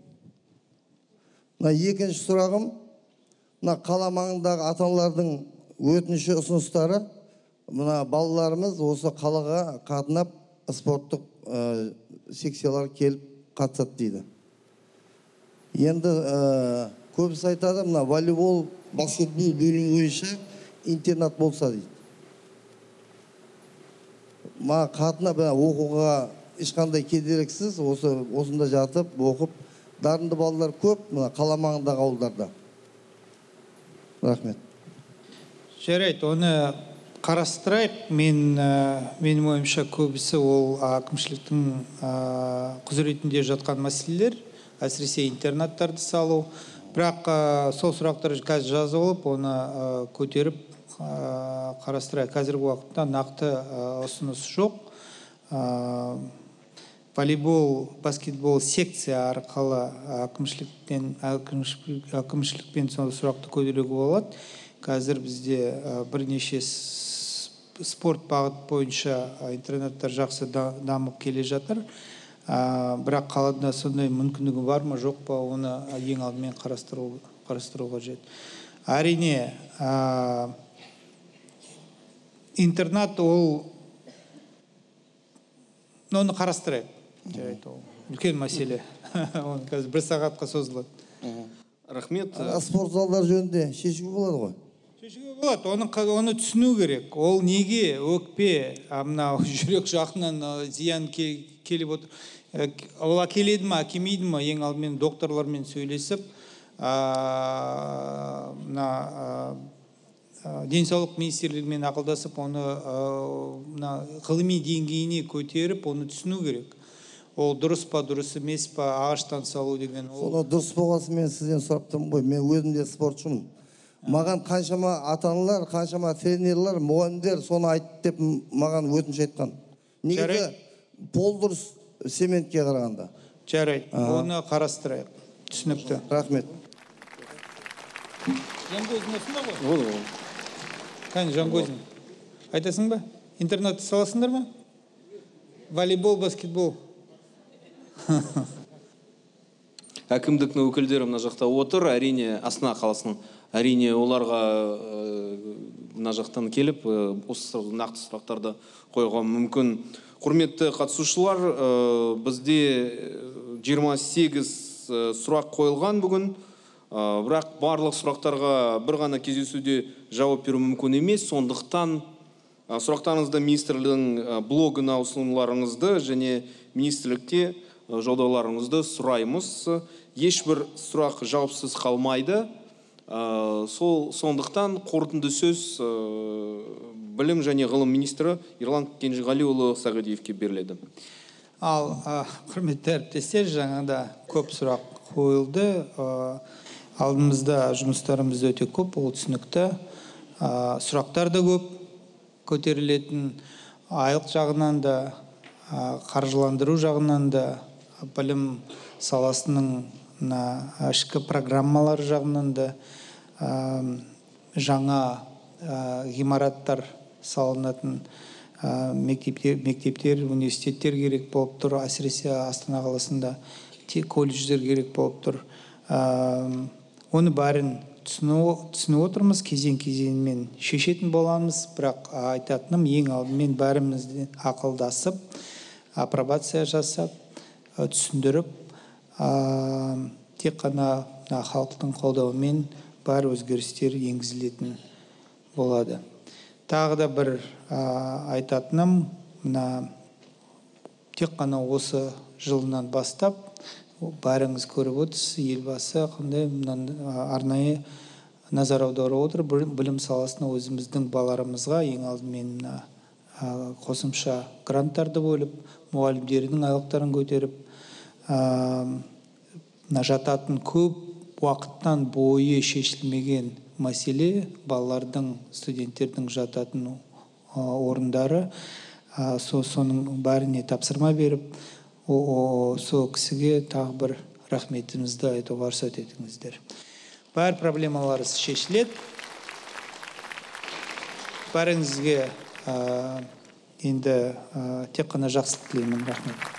Мына екінші сұрағым, мына қала маңындағы ата-аналардың өтініші ұсыныстары, мына балаларымыз осы қалаға қатынап спорттық секциялар келіп қатысады дейді. Енді көбісі айтады, мына волейбол, баскетбол бөлімі бойынша интернат болса дейді. Ма қатынап оқуға ешқандай кедергісіз, осында жатып, оқып, дарынды балалар көп, мына қала маңындағы ауылдарда. Рахмет. Жарайды, оны қарастырайық. Менің ойымша көбісі ол әкімшіліктің құзыретінде жатқан мәселелер, әсіресе интернаттарды салу. Бірақ сол сұрақтарды қазір жазып алып, оны көтеріп қарастырайық. Қазіргі уақытта нақты ұсыныс жоқ. Волейбол, баскетбол секция арқылы әкімшілікпен сол сұрақты көтеруге болады. Қазір бізде бірнеше спорт бағыт бойынша интернаттар жақсы дамып келе жатыр. Бірақ қалада сондай мүмкіндігі бар ма, жоқ па, оны ең алдымен қарастыру қажет. Әрине, интернат ол, оны қарастырайық. Үлкен мәселе. Оны қазір бір сағатқа созылады. Рахмет. Спорт залдар жөнінде шешуге болады ғой? Шешуге болады. Оны түсіну керек. Ол неге өкпе, мынау жүрек жағынан зиян келіп отыр. Ол әкеледі ма, әкелмейді ма, ең алдымен докторлармен сөйлесіп, денсаулық министрлігімен ақылдасып, оны ғылыми деңгейіне көтеріп, оны түсіну керек. Ол дұрыс па, дұрыс емес па, ағаштан салу деген. Соны дұрыс болғасын мен сізден сұраптым ғой. Мен өзімде спортшымын. Маған қаншама ата-аналар, қаншама тренерлер, мұғалімдер соны айтты деп маған өтініш айтқан. Негізі пол дұрыс цементке қарағанда. Жарайды, оны қарастырайық. Түсінікті. Рахмет. Жанғозин осында ғой? Қайын Жанғозин. Айтасың ба? Интернатты саласыңдар ма? Волейбол, баскетбол. Әкімдіктің өкілдері мына жақта отыр, әрине Астана қаласының, әрине оларға мына жақтан келіп, осы нақты сұрақтарды қойға мүмкін. Құрметті қатысушылар, бізде 28 сұрақ қойылған бүгін. Бірақ барлық сұрақтарға бір ғана кездесуде жауап беру мүмкін емес. Сондықтан сұрақтарыңызды министрлігінің блогына ұсынуларыңызды және министрлікте жолдауларыңызды сұраймыз. Ешбір сұрақ жауапсыз қалмайды. Сондықтан қорытынды сөз білім және ғылым министрі Ерлан Кенжеғалиұлы Сағадиевке беріледі. Ал құрметті әріптестер, жаңада көп сұрақ қойылды. Алдымызда жұмыстарымыз өте көп, ол түсінікті. Сұрақтар да көп көтерілетін, айлық жағынан да, қаржыландыру жағынан да, білім саласының ішкі программалар жағынан да, жаңа ғимараттар салынатын мектептер, университеттер керек болып тұр, әсіресе Астана қаласында колледждер керек болып тұр. Оны бәрін түсініп отырмыз, кезең-кезеңмен шешетін боламыз, бірақ айтатыным ең алдымен бәрімізді ақылдасып, апробация жасап, түсіндіріп, тек қана халықтың қолдауымен бар өзгерістер енгізілетін болады. Тағы да бір айтатыным, тек қана осы жылынан бастап, бәріңіз көріп отырсыз, елбасы қандай арнайы назар аударып отыр, білім саласына өзіміздің балаларымызға ең алдымен қосымша гранттарды бөліп, мұғалімдердің айлықтарын көтеріп, жататын көп уақыттан бойы шешілмеген мәселе балалардың, студенттердің жататын орындары, соның бәріне тапсырма беріп, сол кісіге тағы бір рахметімізді айтуға рұқсат етіңіздер. Бәр проблемаларыз шешіледі. Бәріңізге енді тек қана жақсылық тілеймін. Рахмет.